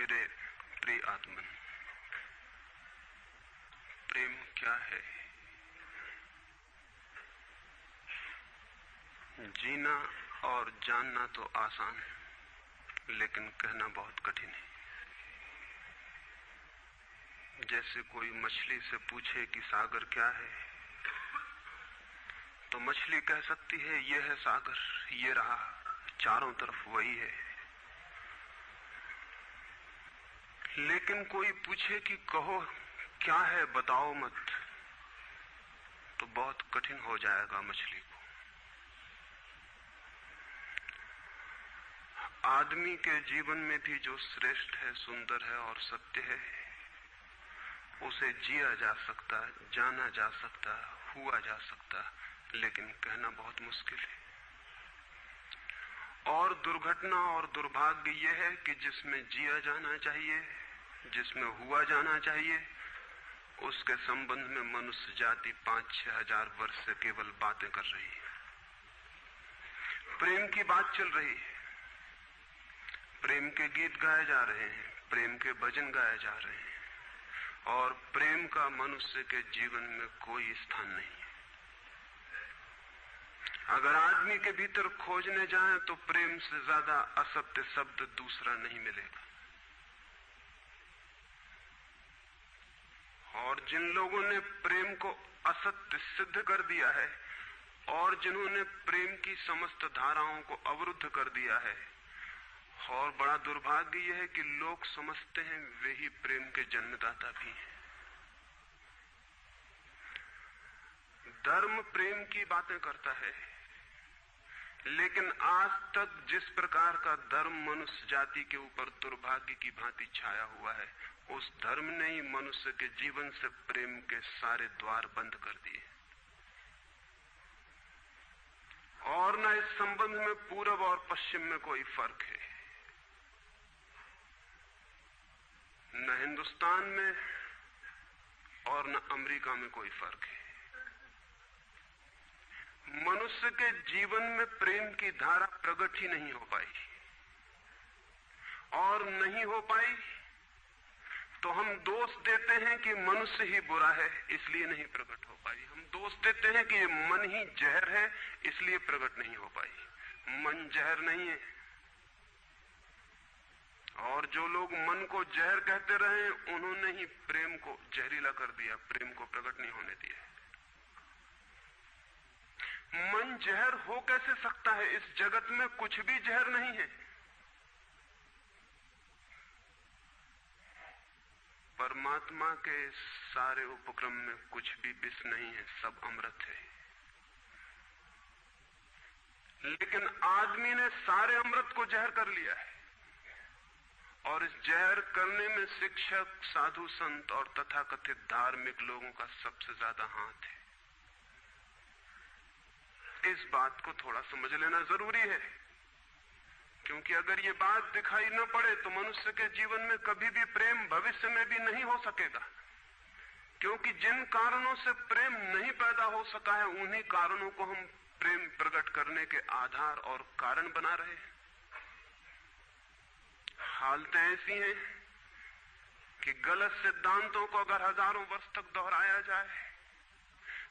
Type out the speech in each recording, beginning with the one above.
मेरे प्रिय आत्मन, प्रेम क्या है? जीना और जानना तो आसान है, लेकिन कहना बहुत कठिन है। जैसे कोई मछली से पूछे कि सागर क्या है, तो मछली कह सकती है ये है सागर, ये रहा, चारों तरफ वही है। लेकिन कोई पूछे कि कहो क्या है, बताओ मत, तो बहुत कठिन हो जाएगा मछली को। आदमी के जीवन में भी जो श्रेष्ठ है, सुंदर है और सत्य है, उसे जिया जा सकता, जाना जा सकता, हुआ जा सकता, लेकिन कहना बहुत मुश्किल है। और दुर्घटना और दुर्भाग्य यह है कि जिसमें जिया जाना चाहिए, जिसमें हुआ जाना चाहिए, उसके संबंध में मनुष्य जाति 5-6 हजार वर्ष से केवल बातें कर रही है। प्रेम की बात चल रही है, प्रेम के गीत गाए जा रहे हैं, प्रेम के भजन गाए जा रहे हैं, और प्रेम का मनुष्य के जीवन में कोई स्थान नहीं है। अगर आदमी के भीतर खोजने जाएं तो प्रेम से ज्यादा असत्य शब्द दूसरा नहीं मिलेगा। और जिन लोगों ने प्रेम को असत्य सिद्ध कर दिया है और जिन्होंने प्रेम की समस्त धाराओं को अवरुद्ध कर दिया है, और बड़ा दुर्भाग्य यह है कि लोग समझते हैं वे ही प्रेम के जन्मदाता भी हैं। धर्म प्रेम की बातें करता है, लेकिन आज तक जिस प्रकार का धर्म मनुष्य जाति के ऊपर दुर्भाग्य की भांति छाया हुआ है, उस धर्म ने ही मनुष्य के जीवन से प्रेम के सारे द्वार बंद कर दिए। और न इस संबंध में पूरब और पश्चिम में कोई फर्क है, न हिंदुस्तान में और न अमेरिका में कोई फर्क है। मनुष्य के जीवन में प्रेम की धारा प्रकट ही नहीं हो पाई, और नहीं हो पाई तो हम दोष देते हैं कि मनुष्य ही बुरा है, इसलिए नहीं प्रकट हो पाई। हम दोष देते हैं कि ये मन ही जहर है, इसलिए प्रकट नहीं हो पाई। मन जहर नहीं है, और जो लोग मन को जहर कहते रहे, उन्होंने ही प्रेम को जहरीला कर दिया, प्रेम को प्रकट नहीं होने दिया। मन जहर हो कैसे सकता है? इस जगत में कुछ भी जहर नहीं है। परमात्मा के सारे उपक्रम में कुछ भी विष नहीं है, सब अमृत है। लेकिन आदमी ने सारे अमृत को जहर कर लिया है, और इस जहर करने में शिक्षक, साधु संत और तथाकथित धार्मिक लोगों का सबसे ज्यादा हाथ है। इस बात को थोड़ा समझ लेना जरूरी है, क्योंकि अगर ये बात दिखाई न पड़े तो मनुष्य के जीवन में कभी भी प्रेम भविष्य में भी नहीं हो सकेगा। क्योंकि जिन कारणों से प्रेम नहीं पैदा हो सका है, उन्हीं कारणों को हम प्रेम प्रकट करने के आधार और कारण बना रहे हैं। हालतें ऐसी हैं कि गलत सिद्धांतों को अगर हजारों वर्ष तक दोहराया जाए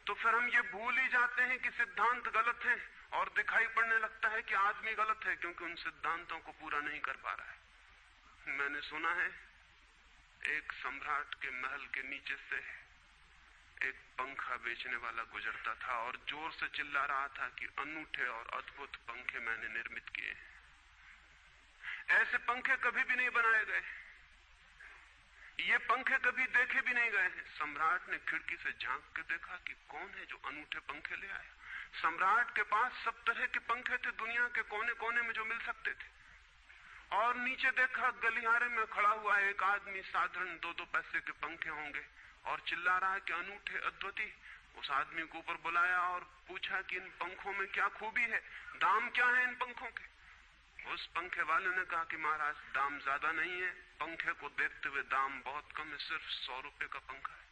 तो फिर हम ये भूल ही जाते हैं कि सिद्धांत गलत है, और दिखाई पड़ने लगता है कि आदमी गलत है, क्योंकि उन सिद्धांतों को पूरा नहीं कर पा रहा है। मैंने सुना है एक सम्राट के महल के नीचे से एक पंखा बेचने वाला गुजरता था और जोर से चिल्ला रहा था कि अनूठे और अद्भुत पंखे मैंने निर्मित किए हैं। ऐसे पंखे कभी भी नहीं बनाए गए, ये पंखे कभी देखे भी नहीं गए हैं। सम्राट ने खिड़की से झांक के देखा कि कौन है जो अनूठे पंखे ले आया। सम्राट के पास सब तरह के पंखे थे, दुनिया के कोने कोने में जो मिल सकते थे। और नीचे देखा, गलियारे में खड़ा हुआ एक आदमी, साधारण 2-2 पैसे के पंखे होंगे, और चिल्ला रहा है कि अनूठे, अद्वितीय। उस आदमी को ऊपर बुलाया और पूछा कि इन पंखों में क्या खूबी है, दाम क्या है इन पंखों के? उस पंखे वाले ने कहा कि महाराज, दाम ज्यादा नहीं है, पंखे को देखते हुए दाम बहुत कम है, सिर्फ 100 रुपए का पंखा है।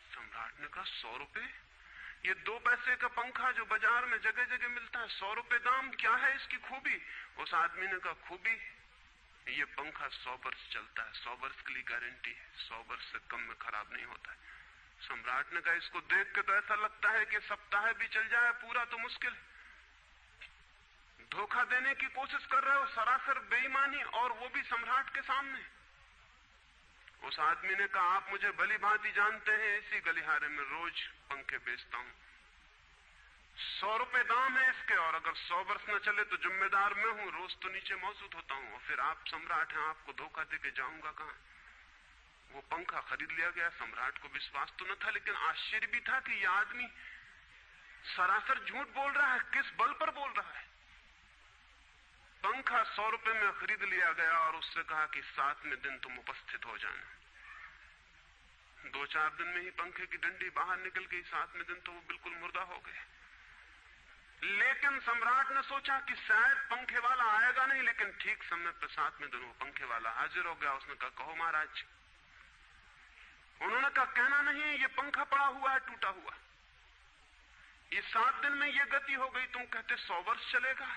सम्राट ने कहा 100 रुपए? ये 2 पैसे का पंखा जो बाजार में जगह जगह मिलता है, 100 रुपए दाम, क्या है इसकी खूबी? उस आदमी ने कहा खूबी ये पंखा 100 वर्ष चलता है, 100 वर्ष के लिए गारंटी है, 100 वर्ष से कम में खराब नहीं होता है। सम्राट ने कहा इसको देख के तो ऐसा लगता है कि सप्ताह भी चल जाए पूरा तो मुश्किल है। धोखा देने की कोशिश कर रहे हो, सरासर बेईमानी, और वो भी सम्राट के सामने। उस आदमी ने कहा आप मुझे भली भांति जानते हैं, इसी गलिहारे में रोज पंखे बेचता हूं, 100 रुपए दाम है इसके, और अगर 100 वर्ष न चले तो जिम्मेदार मैं हूं, रोज तो नीचे मौजूद होता हूं, और फिर आप सम्राट हैं, आपको धोखा देके जाऊंगा कहां। वो पंखा खरीद लिया गया। सम्राट को विश्वास तो न था, लेकिन आश्चर्य भी था कि यह आदमी सरासर झूठ बोल रहा है, किस बल पर बोल रहा है। पंखा 100 रुपए में खरीद लिया गया और उससे कहा कि 7वें दिन तुम उपस्थित हो जाना। 2-4 दिन में ही पंखे की डंडी बाहर निकल गई, 7वें दिन तो वो बिल्कुल मुर्दा हो गए। लेकिन सम्राट ने सोचा कि शायद पंखे वाला आएगा नहीं, लेकिन ठीक समय पर 7वें दिन वो पंखे वाला हाजिर हो गया। उसने कहा कहो महाराज। उन्होंने कहा कहना नहीं है, ये पंखा पड़ा हुआ है टूटा हुआ, ये 7 दिन में ये गति हो गई, तुम कहते 100 वर्ष चलेगा।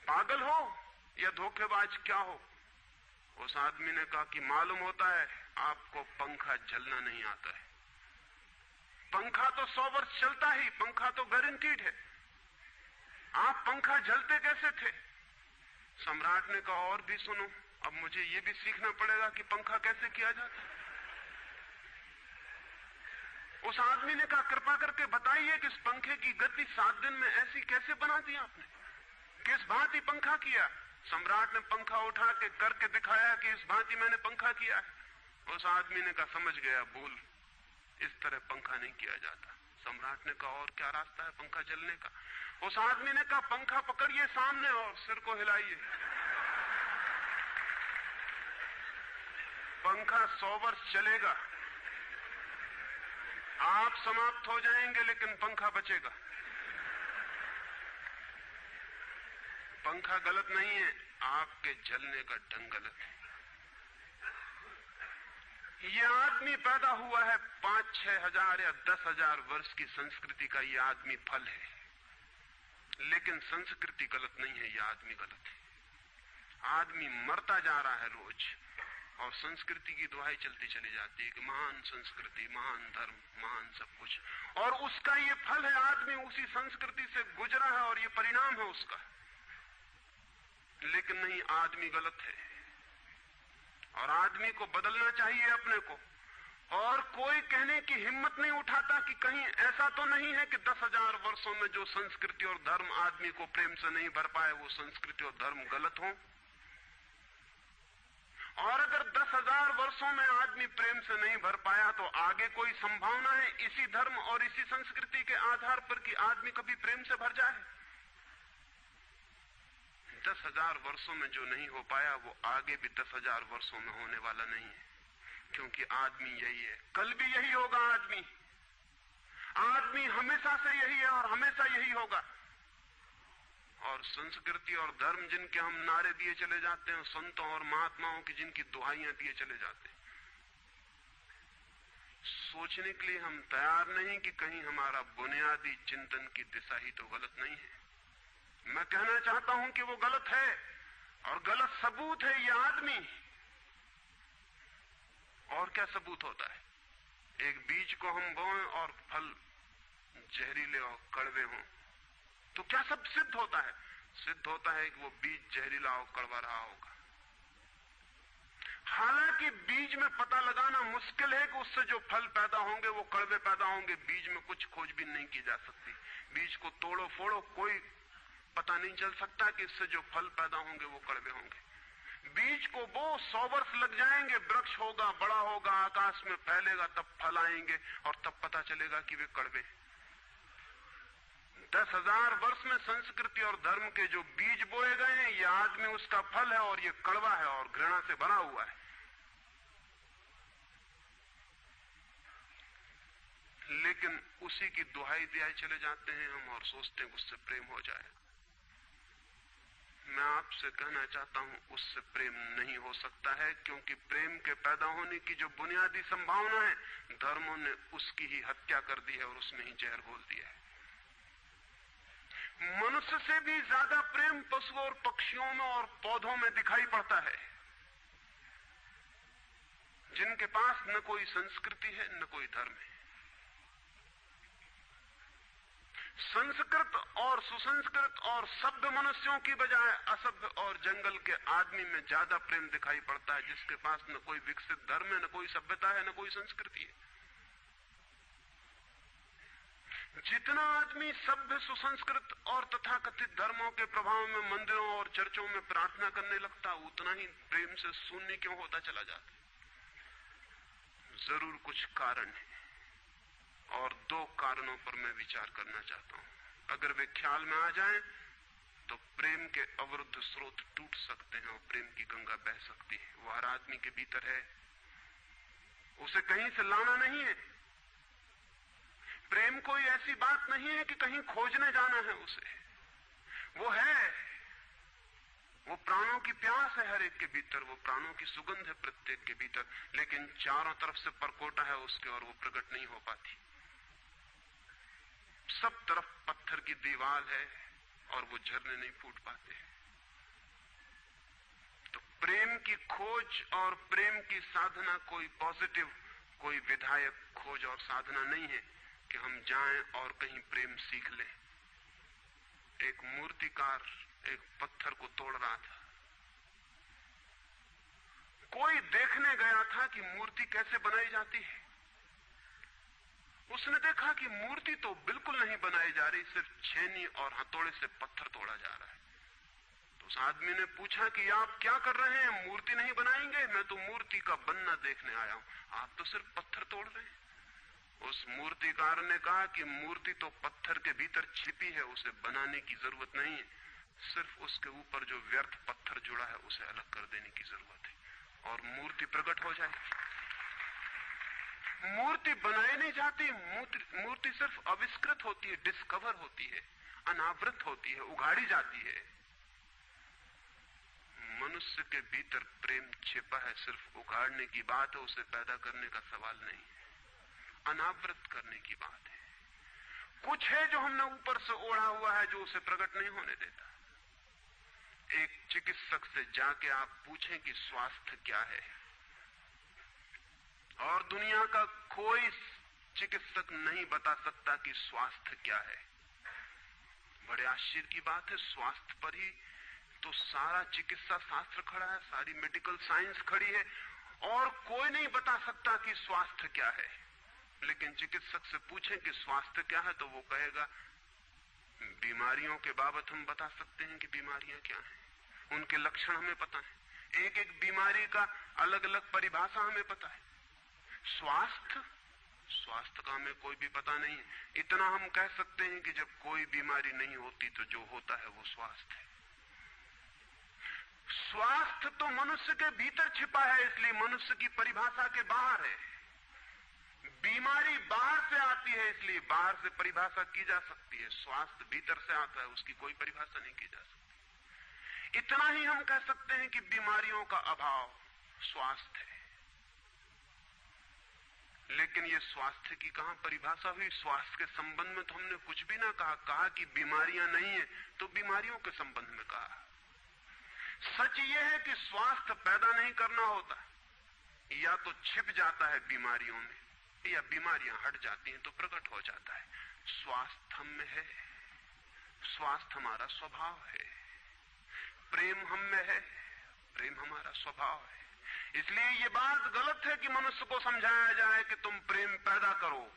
पागल हो या धोखेबाज क्या हो। उस आदमी ने कहा कि मालूम होता है आपको पंखा जलना नहीं आता है, पंखा तो 100 वर्ष चलता ही, पंखा तो गारंटीड है, आप पंखा जलते कैसे थे। सम्राट ने कहा और भी सुनो, अब मुझे ये भी सीखना पड़ेगा कि पंखा कैसे किया जाता है। उस आदमी ने कहा कृपा करके बताइए कि इस पंखे की गति 7 दिन में ऐसी कैसे बना दी आपने, किस भांति पंखा किया। सम्राट ने पंखा उठा के करके दिखाया कि इस भांति मैंने पंखा किया है। उस आदमी ने कहा समझ गया, भूल, इस तरह पंखा नहीं किया जाता। सम्राट ने कहा और क्या रास्ता है पंखा जलने का। उस आदमी ने कहा पंखा पकड़िए सामने और सिर को हिलाइए, पंखा 100 वर्ष चलेगा, आप समाप्त हो जाएंगे लेकिन पंखा बचेगा। पंखा गलत नहीं है, आपके जलने का ढंग गलत है। यह आदमी पैदा हुआ है 5-6 हजार या 10 हजार वर्ष की संस्कृति का, यह आदमी फल है, लेकिन संस्कृति गलत नहीं है, यह आदमी गलत है। आदमी मरता जा रहा है रोज, और संस्कृति की दुहाई चलती चली जाती है कि महान संस्कृति, महान धर्म, महान सब कुछ, और उसका ये फल है, आदमी उसी संस्कृति से गुजरा है और ये परिणाम है उसका। लेकिन नहीं, आदमी गलत है और आदमी को बदलना चाहिए अपने को। और कोई कहने की हिम्मत नहीं उठाता कि कहीं ऐसा तो नहीं है कि 10 हजार वर्षों में जो संस्कृति और धर्म आदमी को प्रेम से नहीं भर पाए, वो संस्कृति और धर्म गलत हो। और अगर 10 हजार वर्षों में आदमी प्रेम से नहीं भर पाया, तो आगे कोई संभावना है इसी धर्म और इसी संस्कृति के आधार पर कि आदमी कभी प्रेम से भर जाए। 10 हजार वर्षों में जो नहीं हो पाया, वो आगे भी 10 हजार वर्षों में होने वाला नहीं है, क्योंकि आदमी यही है, कल भी यही होगा। आदमी हमेशा से यही है और हमेशा यही होगा। और संस्कृति और धर्म जिनके हम नारे दिए चले जाते हैं, संतों और महात्माओं की जिनकी दुहाइयां दिए चले जाते हैं, सोचने के लिए हम तैयार नहीं कि कहीं हमारा बुनियादी चिंतन की दिशा ही तो गलत नहीं है। मैं कहना चाहता हूं कि वो गलत है, और गलत सबूत है ये आदमी। और क्या सबूत होता है? एक बीज को हम बोएं और फल जहरीले और कड़वे हों, तो क्या सब सिद्ध होता है? सिद्ध होता है कि वो बीज जहरीला और कड़वा रहा होगा। हालांकि बीज में पता लगाना मुश्किल है कि उससे जो फल पैदा होंगे वो कड़वे पैदा होंगे। बीज में कुछ खोजबीन नहीं की जा सकती। बीज को तोड़ो फोड़ो, कोई पता नहीं चल सकता कि इससे जो फल पैदा होंगे वो कड़वे होंगे। बीज को वो 100 वर्ष लग जाएंगे, वृक्ष होगा, बड़ा होगा, आकाश में फैलेगा, तब फल आएंगे और तब पता चलेगा कि वे कड़वे। 10 हजार वर्ष में संस्कृति और धर्म के जो बीज बोए गए हैं, ये आदमी उसका फल है और ये कड़वा है और घृणा से भरा हुआ है। लेकिन उसी की दुहाई दिए चले जाते हैं हम और सोचते हैं उससे प्रेम हो जाए। मैं आपसे कहना चाहता हूं उससे प्रेम नहीं हो सकता है, क्योंकि प्रेम के पैदा होने की जो बुनियादी संभावना है, धर्मों ने उसकी ही हत्या कर दी है और उसमें ही जहर घोल दिया है। मनुष्य से भी ज्यादा प्रेम पशुओं और पक्षियों में और पौधों में दिखाई पड़ता है, जिनके पास न कोई संस्कृति है न कोई धर्म है। संस्कृत और सुसंस्कृत और सभ्य मनुष्यों की बजाय असभ्य और जंगल के आदमी में ज्यादा प्रेम दिखाई पड़ता है, जिसके पास न कोई विकसित धर्म है, न कोई सभ्यता है, न कोई संस्कृति है। जितना आदमी सभ्य, सुसंस्कृत और तथाकथित धर्मों के प्रभाव में मंदिरों और चर्चों में प्रार्थना करने लगता, उतना ही प्रेम से शून्य क्यों होता चला जाता? जरूर कुछ कारण है, और दो कारणों पर मैं विचार करना चाहता हूं। अगर वे ख्याल में आ जाएं तो प्रेम के अवरुद्ध स्रोत टूट सकते हैं और प्रेम की गंगा बह सकती है। वो हर आदमी के भीतर है, उसे कहीं से लाना नहीं है। प्रेम कोई ऐसी बात नहीं है कि कहीं खोजने जाना है उसे, वो है, वो प्राणों की प्यास है हर एक के भीतर, वो प्राणों की सुगंध है प्रत्येक के भीतर, लेकिन चारों तरफ से परकोटा है उसके और वो प्रकट नहीं हो पाती। सब तरफ पत्थर की दीवार है और वो झरने नहीं फूट पाते। तो प्रेम की खोज और प्रेम की साधना कोई पॉजिटिव, कोई विधायक खोज और साधना नहीं है कि हम जाएं और कहीं प्रेम सीख लें। एक मूर्तिकार एक पत्थर को तोड़ रहा था, कोई देखने गया था कि मूर्ति कैसे बनाई जाती है। उसने देखा कि मूर्ति तो बिल्कुल नहीं बनाई जा रही, सिर्फ छेनी और हथौड़े से पत्थर तोड़ा जा रहा है। तो उस आदमी ने पूछा कि आप क्या कर रहे हैं, मूर्ति नहीं बनाएंगे? मैं तो मूर्ति का बनना देखने आया हूं, आप तो सिर्फ पत्थर तोड़ रहे हैं। उस मूर्तिकार ने कहा कि मूर्ति तो पत्थर के भीतर छिपी है, उसे बनाने की जरूरत नहीं है, सिर्फ उसके ऊपर जो व्यर्थ पत्थर जुड़ा है उसे अलग कर देने की जरूरत है और मूर्ति प्रकट हो जाएगी। मूर्ति बनाई नहीं जाती, मूर्ति सिर्फ आविष्कृत होती है, डिस्कवर होती है, अनावृत होती है, उगाड़ी जाती है। मनुष्य के भीतर प्रेम छिपा है, सिर्फ उगाड़ने की बात है, उसे पैदा करने का सवाल नहीं है, अनावृत करने की बात है। कुछ है जो हमने ऊपर से ओढ़ा हुआ है, जो उसे प्रकट नहीं होने देता। एक चिकित्सक से जाके आप पूछें कि स्वास्थ्य क्या है, और दुनिया का कोई चिकित्सक नहीं बता सकता कि स्वास्थ्य क्या है। बड़े आश्चर्य की बात है, स्वास्थ्य पर ही तो सारा चिकित्सा शास्त्र खड़ा है, सारी मेडिकल साइंस खड़ी है, और कोई नहीं बता सकता कि स्वास्थ्य क्या है। लेकिन चिकित्सक से पूछें कि स्वास्थ्य क्या है, तो वो कहेगा बीमारियों के बाबत हम बता सकते हैं कि बीमारियां क्या हैं, उनके लक्षण हमें पता है, एक एक बीमारी का अलग अलग परिभाषा हमें पता है। स्वास्थ्य का हमें कोई भी पता नहीं है। इतना हम कह सकते हैं कि जब कोई बीमारी नहीं होती तो जो होता है वो स्वास्थ्य है। स्वास्थ्य तो मनुष्य के भीतर छिपा है, इसलिए मनुष्य की परिभाषा के बाहर है। बीमारी बाहर से आती है, इसलिए बाहर से परिभाषा की जा सकती है। स्वास्थ्य भीतर से आता है, उसकी कोई परिभाषा नहीं की जा सकती। इतना ही हम कह सकते हैं कि बीमारियों का अभाव स्वास्थ्य है। लेकिन ये स्वास्थ्य की कहां परिभाषा हुई? स्वास्थ्य के संबंध में तो हमने कुछ भी ना कहा कि बीमारियां नहीं है तो बीमारियों के संबंध में कहा। सच ये है कि स्वास्थ्य पैदा नहीं करना होता, या तो छिप जाता है बीमारियों में, या बीमारियां हट जाती हैं तो प्रकट हो जाता है। स्वास्थ्य हम में है, स्वास्थ्य हमारा स्वभाव है। प्रेम हम में है, प्रेम हमारा स्वभाव है। इसलिए ये बात गलत है कि मनुष्य को समझाया जाए कि तुम प्रेम पैदा करो।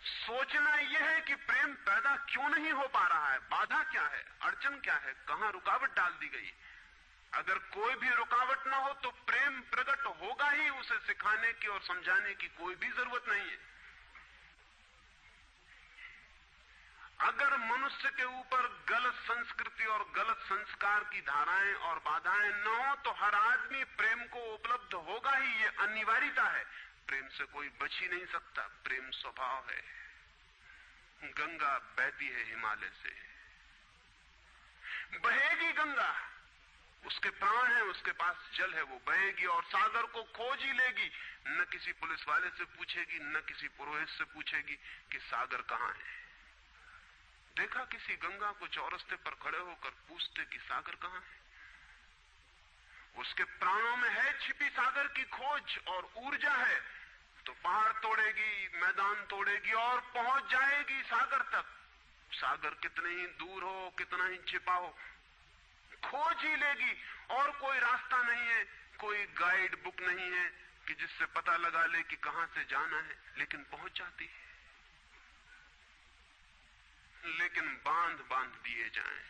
सोचना यह है कि प्रेम पैदा क्यों नहीं हो पा रहा है, बाधा क्या है, अड़चन क्या है, कहां रुकावट डाल दी गई। अगर कोई भी रुकावट ना हो तो प्रेम प्रकट होगा ही। उसे सिखाने की और समझाने की कोई भी जरूरत नहीं है। अगर मनुष्य के ऊपर गलत संस्कृति और गलत संस्कार की धाराएं और बाधाएं न हो तो हर आदमी प्रेम को उपलब्ध होगा ही, ये अनिवार्यता है। प्रेम से कोई बच ही नहीं सकता, प्रेम स्वभाव है। गंगा बहती है हिमालय से, बहेगी गंगा, उसके प्राण है, उसके पास जल है, वो बहेगी और सागर को खोज ही लेगी। न किसी पुलिस वाले से पूछेगी, न किसी पुरोहित से पूछेगी कि सागर कहां है। देखा किसी गंगा को चौरस्ते पर खड़े होकर पूछते कि सागर कहां है? उसके प्राणों में है छिपी सागर की खोज और ऊर्जा है, तो पहाड़ तोड़ेगी, मैदान तोड़ेगी और पहुंच जाएगी सागर तक। सागर कितने ही दूर हो, कितना ही छिपा हो, खोज ही लेगी। और कोई रास्ता नहीं है, कोई गाइड बुक नहीं है कि जिससे पता लगा ले कि कहां से जाना है, लेकिन पहुंच जाती है। लेकिन बांध बांध दिए जाएं,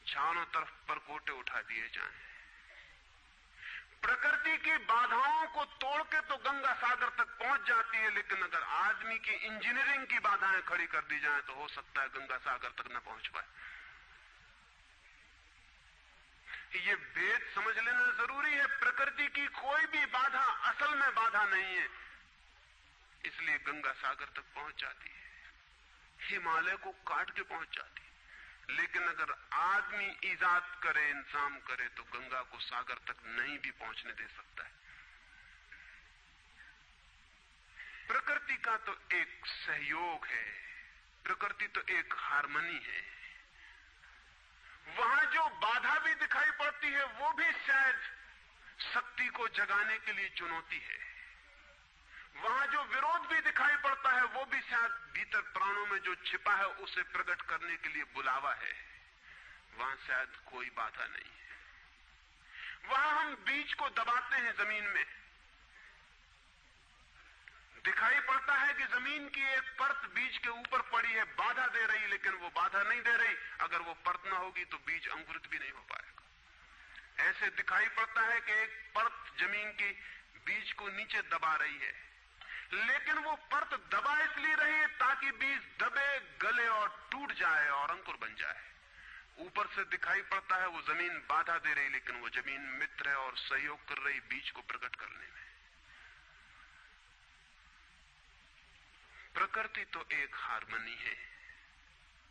चारों तरफ परकोटे उठा दिए जाएं, प्रकृति की बाधाओं को तोड़ के तो गंगा सागर तक पहुंच जाती है, लेकिन अगर आदमी की इंजीनियरिंग की बाधाएं खड़ी कर दी जाएं तो हो सकता है गंगा सागर तक न पहुंच पाए। ये भेद समझ लेना जरूरी है। प्रकृति की कोई भी बाधा असल में बाधा नहीं है, इसलिए गंगा सागर तक पहुंच जाती है, हिमालय को काट के पहुंच जाती है। लेकिन अगर आदमी इजाद करे, इंतजाम करे, तो गंगा को सागर तक नहीं भी पहुंचने दे सकता है। प्रकृति का तो एक सहयोग है, प्रकृति तो एक हार्मनी है। वहां जो बाधा भी दिखाई पड़ती है वो भी शायद शक्ति को जगाने के लिए चुनौती है। वहां जो विरोध भी दिखाई पड़ता है वो भी शायद भीतर प्राणों में जो छिपा है उसे प्रकट करने के लिए बुलावा है। वहां शायद कोई बाधा नहीं है। वहां हम बीज को दबाते हैं जमीन में, दिखाई पड़ता है कि जमीन की एक परत बीज के ऊपर पड़ी है, बाधा दे रही, लेकिन वो बाधा नहीं दे रही। अगर वो परत ना होगी तो बीज अंकुरित भी नहीं हो पाएगा। ऐसे दिखाई पड़ता है कि एक परत जमीन की बीज को नीचे दबा रही है, लेकिन वो परत दबा इसलिए रही है ताकि बीज दबे, गले और टूट जाए और अंकुर बन जाए। ऊपर से दिखाई पड़ता है वो जमीन बाधा दे रही, लेकिन वो जमीन मित्र है और सहयोग कर रही बीज को प्रकट करने में। प्रकृति तो एक हार्मनी है,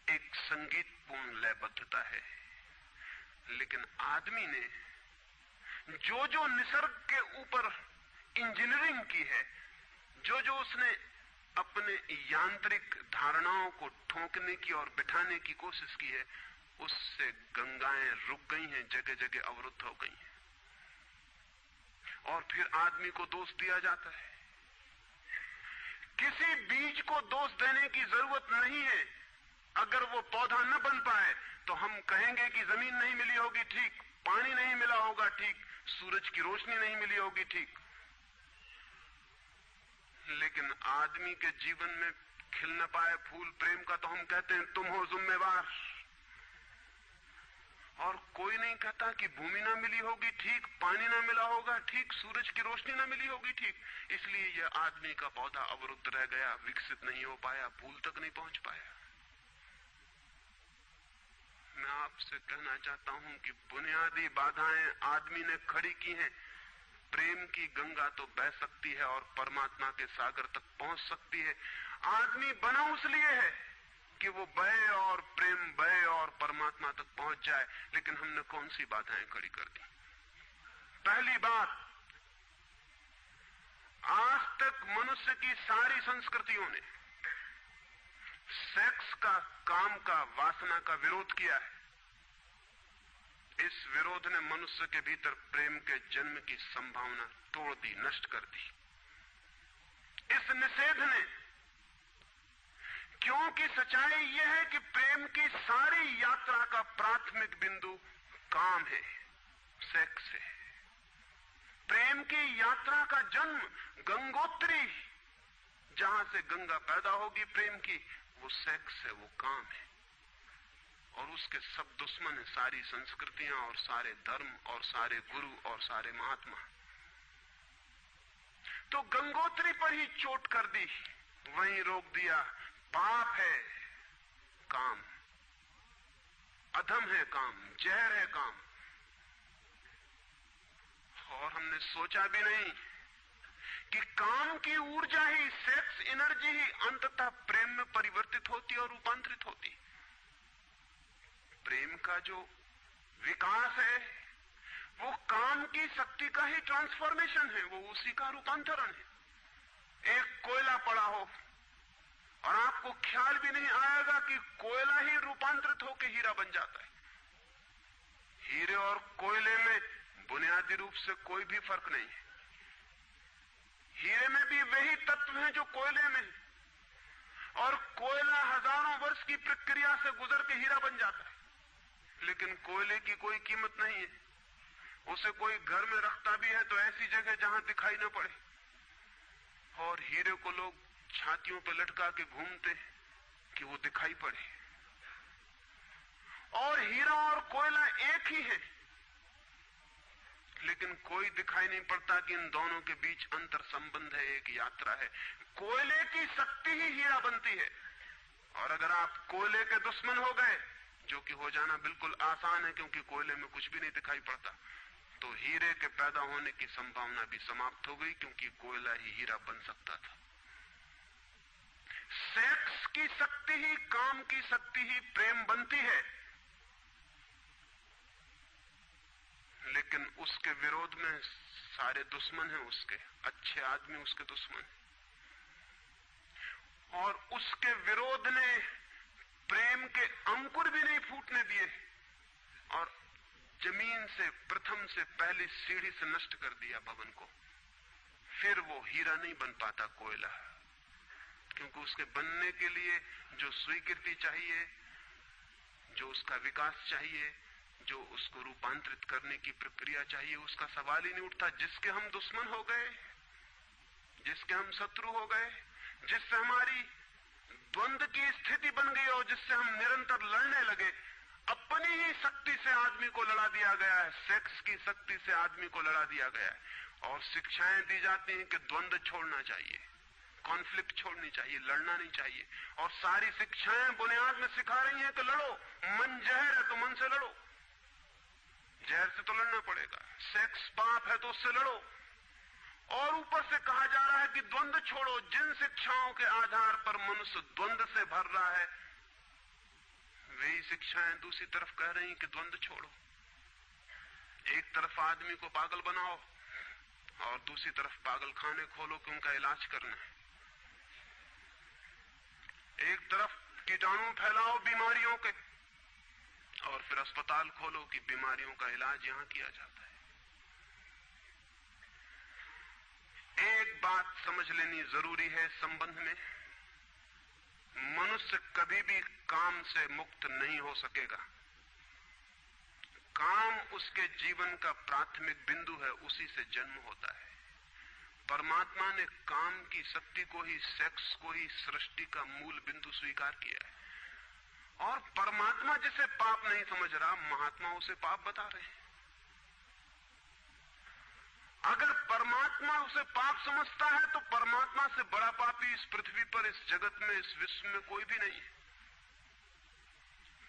एक संगीतपूर्ण लयबद्धता है, लेकिन आदमी ने जो जो निसर्ग के ऊपर इंजीनियरिंग की है, जो जो उसने अपने यांत्रिक धारणाओं को ठोकने की और बिठाने की कोशिश की है, उससे गंगाएं रुक गई हैं, जगह जगह अवरुद्ध हो गई हैं। और फिर आदमी को दोष दिया जाता है। किसी बीज को दोष देने की जरूरत नहीं है। अगर वो पौधा न बन पाए तो हम कहेंगे कि जमीन नहीं मिली होगी, ठीक, पानी नहीं मिला होगा, ठीक, सूरज की रोशनी नहीं मिली होगी, ठीक। लेकिन आदमी के जीवन में खिल न पाए फूल प्रेम का तो हम कहते हैं तुम हो जिम्मेवार। और कोई नहीं कहता कि भूमि ना मिली होगी, ठीक, पानी ना मिला होगा, ठीक, सूरज की रोशनी ना मिली होगी, ठीक। इसलिए यह आदमी का पौधा अवरुद्ध रह गया, विकसित नहीं हो पाया, फूल तक नहीं पहुंच पाया। मैं आपसे कहना चाहता हूं कि बुनियादी बाधाएं आदमी ने खड़ी की हैं। प्रेम की गंगा तो बह सकती है और परमात्मा के सागर तक पहुंच सकती है। आदमी बना उसलिए है कि वो बहे और प्रेम बहे और परमात्मा तक पहुंच जाए, लेकिन हमने कौन सी बाधाएं खड़ी कर दी? पहली बात, आज तक मनुष्य की सारी संस्कृतियों ने सेक्स का, काम का, वासना का विरोध किया है। इस विरोध ने मनुष्य के भीतर प्रेम के जन्म की संभावना तोड़ दी, नष्ट कर दी। इस निषेध ने, क्योंकि सच्चाई यह है कि प्रेम की सारी यात्रा का प्राथमिक बिंदु काम है, सेक्स है। प्रेम की यात्रा का जन्म गंगोत्री, जहां से गंगा पैदा होगी प्रेम की, वो सेक्स है, वो काम है। और उसके सब दुश्मन है, सारी संस्कृतियां और सारे धर्म और सारे गुरु और सारे महात्मा। तो गंगोत्री पर ही चोट कर दी, वहीं रोक दिया। पाप है काम, अधम है काम, जहर है काम। और हमने सोचा भी नहीं कि काम की ऊर्जा ही, सेक्स एनर्जी ही अंततः प्रेम में परिवर्तित होती और रूपांतरित होती। प्रेम का जो विकास है वो काम की शक्ति का ही ट्रांसफॉर्मेशन है, वो उसी का रूपांतरण है। एक कोयला पड़ा हो, और आपको ख्याल भी नहीं आएगा कि कोयला ही रूपांतरित होकर हीरा बन जाता है। हीरे और कोयले में बुनियादी रूप से कोई भी फर्क नहीं है। हीरे में भी वही तत्व हैं जो कोयले में है, और कोयला हजारों वर्ष की प्रक्रिया से गुजर के हीरा बन जाता है। लेकिन कोयले की कोई कीमत नहीं है। उसे कोई घर में रखता भी है तो ऐसी जगह जहां दिखाई न पड़े, और हीरे को लोग छातियों पर लटका के घूमते कि वो दिखाई पड़े। और हीरा और कोयला एक ही है, लेकिन कोई दिखाई नहीं पड़ता कि इन दोनों के बीच अंतर संबंध है, एक यात्रा है। कोयले की शक्ति ही हीरा बनती है, और अगर आप कोयले के दुश्मन हो गए, जो कि हो जाना बिल्कुल आसान है क्योंकि कोयले में कुछ भी नहीं दिखाई पड़ता, तो हीरे के पैदा होने की संभावना भी समाप्त हो गई, क्योंकि कोयला ही हीरा बन सकता था। सेक्स की शक्ति ही, काम की शक्ति ही प्रेम बनती है, लेकिन उसके विरोध में सारे दुश्मन हैं उसके। अच्छे आदमी उसके दुश्मन हैं, और उसके विरोध ने प्रेम के अंकुर भी नहीं फूटने दिए, और जमीन से प्रथम से पहली सीढ़ी से नष्ट कर दिया भवन को। फिर वो हीरा नहीं बन पाता कोयला, क्योंकि उसके बनने के लिए जो स्वीकृति चाहिए, जो उसका विकास चाहिए, जो उसको रूपांतरित करने की प्रक्रिया चाहिए, उसका सवाल ही नहीं उठता। जिसके हम दुश्मन हो गए, जिसके हम शत्रु हो गए, जिससे हमारी द्वंद्व की स्थिति बन गई और जिससे हम निरंतर लड़ने लगे, अपनी ही शक्ति से आदमी को लड़ा दिया गया है, सेक्स की शक्ति से आदमी को लड़ा दिया गया है। और शिक्षाएं दी जाती हैं कि द्वंद्व छोड़ना चाहिए, कॉन्फ्लिक्ट छोड़नी चाहिए, लड़ना नहीं चाहिए। और सारी शिक्षाएं बुनियाद में सिखा रही हैं कि लड़ो, मन जहर है तो मन से लड़ो, जहर से तो लड़ना पड़ेगा। सेक्स पाप है तो उससे लड़ो। और ऊपर से कहा जा रहा है कि द्वंद्व छोड़ो। जिन शिक्षाओं के आधार पर मनुष्य द्वंद्व से भर रहा है, वही शिक्षाएं दूसरी तरफ कह रही हैं कि द्वंद्व छोड़ो। एक तरफ आदमी को पागल बनाओ और दूसरी तरफ पागल खाने खोलो कि उनका इलाज करना है। एक तरफ कीटाणु फैलाओ बीमारियों के, और फिर अस्पताल खोलो कि बीमारियों का इलाज यहां किया जाता है। एक बात समझ लेनी जरूरी है संबंध में, मनुष्य कभी भी काम से मुक्त नहीं हो सकेगा। काम उसके जीवन का प्राथमिक बिंदु है, उसी से जन्म होता है। परमात्मा ने काम की शक्ति को ही, सेक्स को ही सृष्टि का मूल बिंदु स्वीकार किया है। और परमात्मा जिसे पाप नहीं समझ रहा, महात्मा उसे पाप बता रहे हैं। अगर परमात्मा उसे पाप समझता है तो परमात्मा से बड़ा पापी इस पृथ्वी पर, इस जगत में, इस विश्व में कोई भी नहीं है।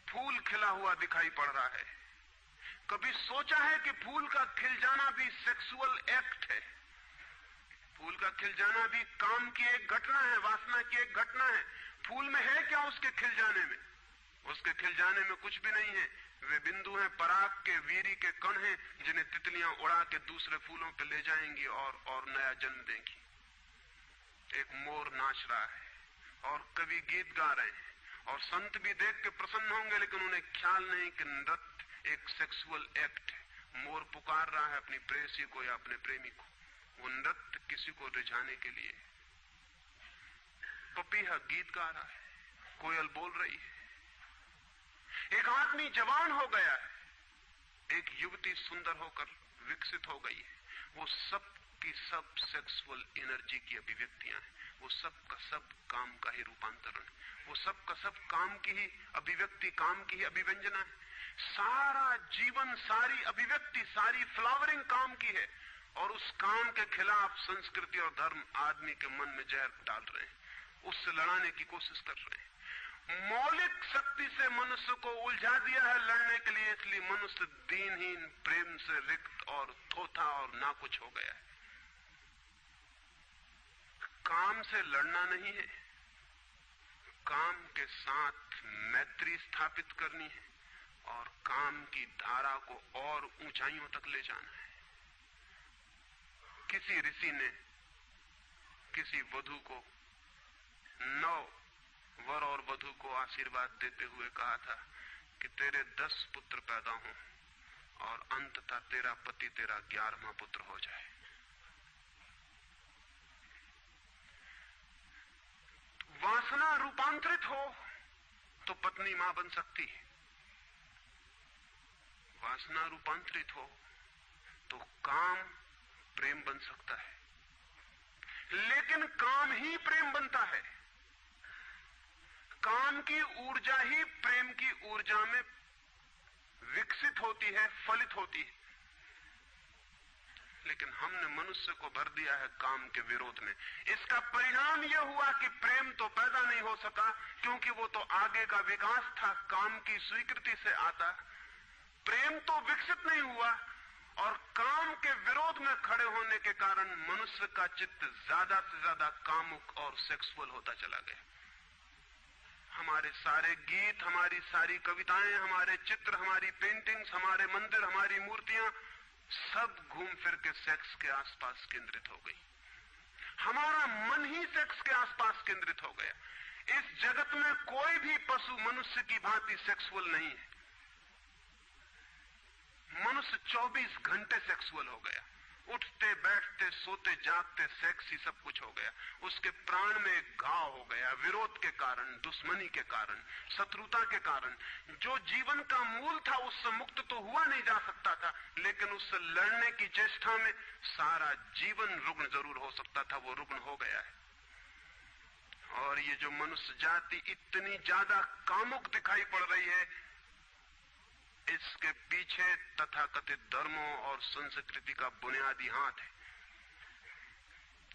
फूल खिला हुआ दिखाई पड़ रहा है। कभी सोचा है कि फूल का खिल जाना भी सेक्सुअल एक्ट है? फूल का खिल जाना भी काम की एक घटना है, वासना की एक घटना है। फूल में है क्या उसके खिल जाने में? उसके खिल जाने में कुछ भी नहीं है। वे बिंदु हैं, पराग के, वीरी के कण हैं, जिन्हें तितलियां उड़ा के दूसरे फूलों पे ले जाएंगी और नया जन्म देंगी। एक मोर नाच रहा है और कवि गीत गा रहे हैं, और संत भी देख के प्रसन्न होंगे, लेकिन उन्हें ख्याल नहीं कि नृत्य एक सेक्सुअल एक्ट है। मोर पुकार रहा है अपनी प्रेयसी को या अपने प्रेमी को, वो नृत्य किसी को रिझाने के लिए। पपीहा गीत गा रहा है, कोयल बोल रही है। एक आदमी जवान हो गया है, एक युवती सुंदर होकर विकसित हो गई है। वो सब की सब सेक्सुअल एनर्जी की अभिव्यक्तियां हैं। वो सब का सब काम का ही रूपांतरण है। वो सब का सब काम की ही अभिव्यक्ति, काम की ही अभिव्यंजना है। सारा जीवन, सारी अभिव्यक्ति, सारी फ्लावरिंग काम की है। और उस काम के खिलाफ संस्कृति और धर्म आदमी के मन में जहर डाल रहे हैं, उससे लड़ाने की कोशिश कर रहे हैं। मौलिक शक्ति से मनुष्य को उलझा दिया है लड़ने के लिए, इसलिए मनुष्य दीनहीन, प्रेम से रिक्त और थोथा और नाकुछ हो गया है। काम से लड़ना नहीं है, काम के साथ मैत्री स्थापित करनी है और काम की धारा को और ऊंचाइयों तक ले जाना है। किसी ऋषि ने किसी वधू को 9 वर और वधू को आशीर्वाद देते हुए कहा था कि तेरे 10 पुत्र पैदा हों और अंततः तेरा पति तेरा 11वां पुत्र हो जाए। वासना रूपांतरित हो तो पत्नी मां बन सकती है, वासना रूपांतरित हो तो काम प्रेम बन सकता है, लेकिन काम ही प्रेम बनता है। काम की ऊर्जा ही प्रेम की ऊर्जा में विकसित होती है, फलित होती है। लेकिन हमने मनुष्य को भर दिया है काम के विरोध में। इसका परिणाम यह हुआ कि प्रेम तो पैदा नहीं हो सका, क्योंकि वो तो आगे का विकास था, काम की स्वीकृति से आता। प्रेम तो विकसित नहीं हुआ और काम के विरोध में खड़े होने के कारण मनुष्य का चित्त ज्यादा से ज्यादा कामुक और सेक्सुअल होता चला गया। हमारे सारे गीत, हमारी सारी कविताएं, हमारे चित्र, हमारी पेंटिंग्स, हमारे मंदिर, हमारी मूर्तियां सब घूम फिर के सेक्स के आसपास केंद्रित हो गई। हमारा मन ही सेक्स के आसपास केंद्रित हो गया। इस जगत में कोई भी पशु मनुष्य की भांति सेक्सुअल नहीं है। मनुष्य 24 घंटे सेक्सुअल हो गया। उठते बैठते सोते जागते सेक्स ही सब कुछ हो गया। उसके प्राण में एक घाव हो गया, विरोध के कारण, दुश्मनी के कारण, शत्रुता के कारण। जो जीवन का मूल था उससे मुक्त तो हुआ नहीं जा सकता था, लेकिन उससे लड़ने की चेष्टा में सारा जीवन रुग्ण जरूर हो सकता था, वो रुग्ण हो गया है। और ये जो मनुष्य जाति इतनी ज्यादा कामुक दिखाई पड़ रही है, इसके पीछे तथाकथित धर्मों और संस्कृति का बुनियादी हाथ है।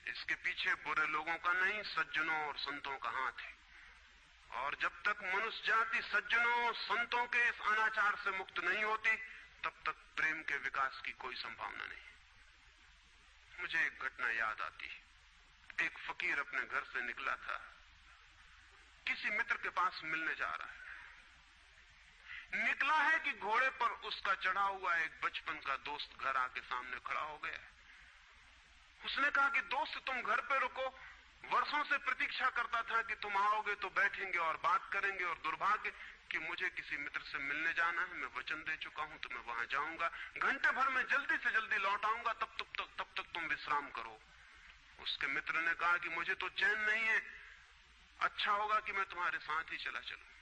इसके पीछे बुरे लोगों का नहीं, सज्जनों और संतों का हाथ है। और जब तक मनुष्य जाति सज्जनों और संतों के इस अनाचार से मुक्त नहीं होती, तब तक प्रेम के विकास की कोई संभावना नहीं। मुझे एक घटना याद आती है। एक फकीर अपने घर से निकला था, किसी मित्र के पास मिलने जा रहा है। निकला है कि घोड़े पर उसका चढ़ा हुआ एक बचपन का दोस्त घर आके सामने खड़ा हो गया। उसने कहा कि दोस्त तुम घर पे रुको, वर्षों से प्रतीक्षा करता था कि तुम आओगे तो बैठेंगे और बात करेंगे, और दुर्भाग्य कि मुझे किसी मित्र से मिलने जाना है, मैं वचन दे चुका हूं तो मैं वहां जाऊंगा, घंटे भर में जल्दी से जल्दी लौट आऊंगा, तब तक तुम विश्राम करो। उसके मित्र ने कहा कि मुझे तो चैन नहीं है, अच्छा होगा कि मैं तुम्हारे साथ ही चला चलूं।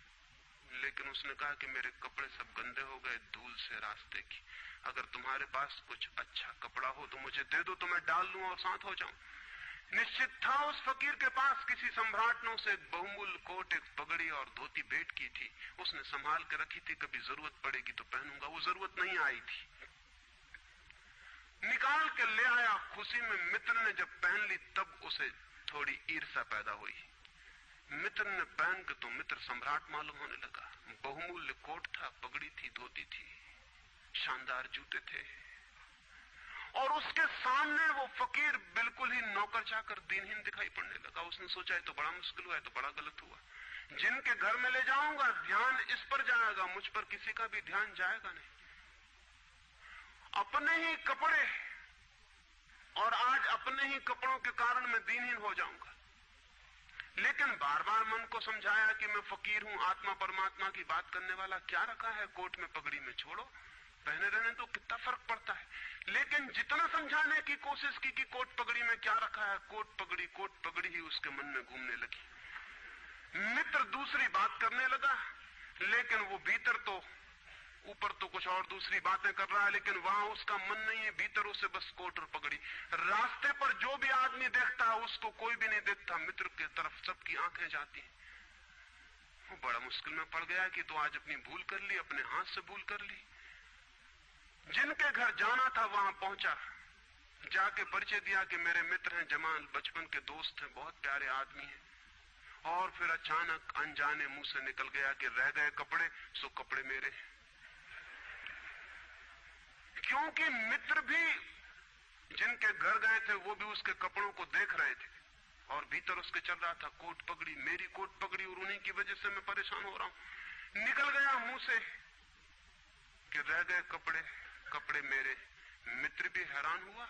लेकिन उसने कहा कि मेरे कपड़े सब गंदे हो गए धूल से रास्ते की, अगर तुम्हारे पास कुछ अच्छा कपड़ा हो तो मुझे दे दो, तो मैं डाल लूं और साथ हो जाऊं। निश्चित था उस फकीर के पास किसी सम्राट ने उसे एक बहुमूल्य कोट, एक पगड़ी और धोती भेंट की थी। उसने संभाल के रखी थी, कभी जरूरत पड़ेगी तो पहनूंगा। वो जरूरत नहीं आई थी, निकाल के ले आया। खुशी में मित्र ने जब पहन ली तब उसे थोड़ी ईर्ष्या पैदा हुई। मित्र ने पहन के तो मित्र सम्राट मालूम होने लगा। बहुमूल्य कोट था, पगड़ी थी, धोती थी, शानदार जूते थे, और उसके सामने वो फकीर बिल्कुल ही नौकर चाकर दीनहीन दिखाई पड़ने लगा। उसने सोचा है तो बड़ा मुश्किल हुआ है, तो बड़ा गलत हुआ। जिनके घर में ले जाऊंगा ध्यान इस पर जाएगा, मुझ पर किसी का भी ध्यान जाएगा नहीं। अपने ही कपड़े, और आज अपने ही कपड़ों के कारण मैं दीनहीन हो जाऊंगा। लेकिन बार बार मन को समझाया कि मैं फकीर हूं, आत्मा परमात्मा की बात करने वाला, क्या रखा है कोट में पगड़ी में, छोड़ो, पहने रहने तो कितना फर्क पड़ता है। लेकिन जितना समझाने की कोशिश की कि कोट पगड़ी में क्या रखा है, कोट पगड़ी ही उसके मन में घूमने लगी। मित्र दूसरी बात करने लगा, लेकिन वो भीतर तो, ऊपर तो कुछ और दूसरी बातें कर रहा है, लेकिन वहां उसका मन नहीं है, भीतर उसे बस कोट और पगड़ी। रास्ते पर जो भी आदमी देखता है उसको कोई भी नहीं देखता, मित्र की तरफ सबकी आंखें जाती हैं। वो बड़ा मुश्किल में पड़ गया कि तो आज अपनी भूल कर ली, अपने हाथ से भूल कर ली। जिनके घर जाना था वहां पहुंचा, जाके परिचय दिया कि मेरे मित्र हैं, जमाल, बचपन के दोस्त हैं, बहुत प्यारे आदमी हैं। और फिर अचानक अनजाने मुंह से निकल गया कि रह गए कपड़े सो कपड़े मेरे हैं। क्योंकि मित्र भी जिनके घर गए थे वो भी उसके कपड़ों को देख रहे थे, और भीतर उसके चल रहा था कोट पगड़ी, मेरी कोट पगड़ी, और उन्हीं की वजह से मैं परेशान हो रहा हूं। निकल गया मुंह से कि रह गए कपड़े, कपड़े मेरे। मित्र भी हैरान हुआ,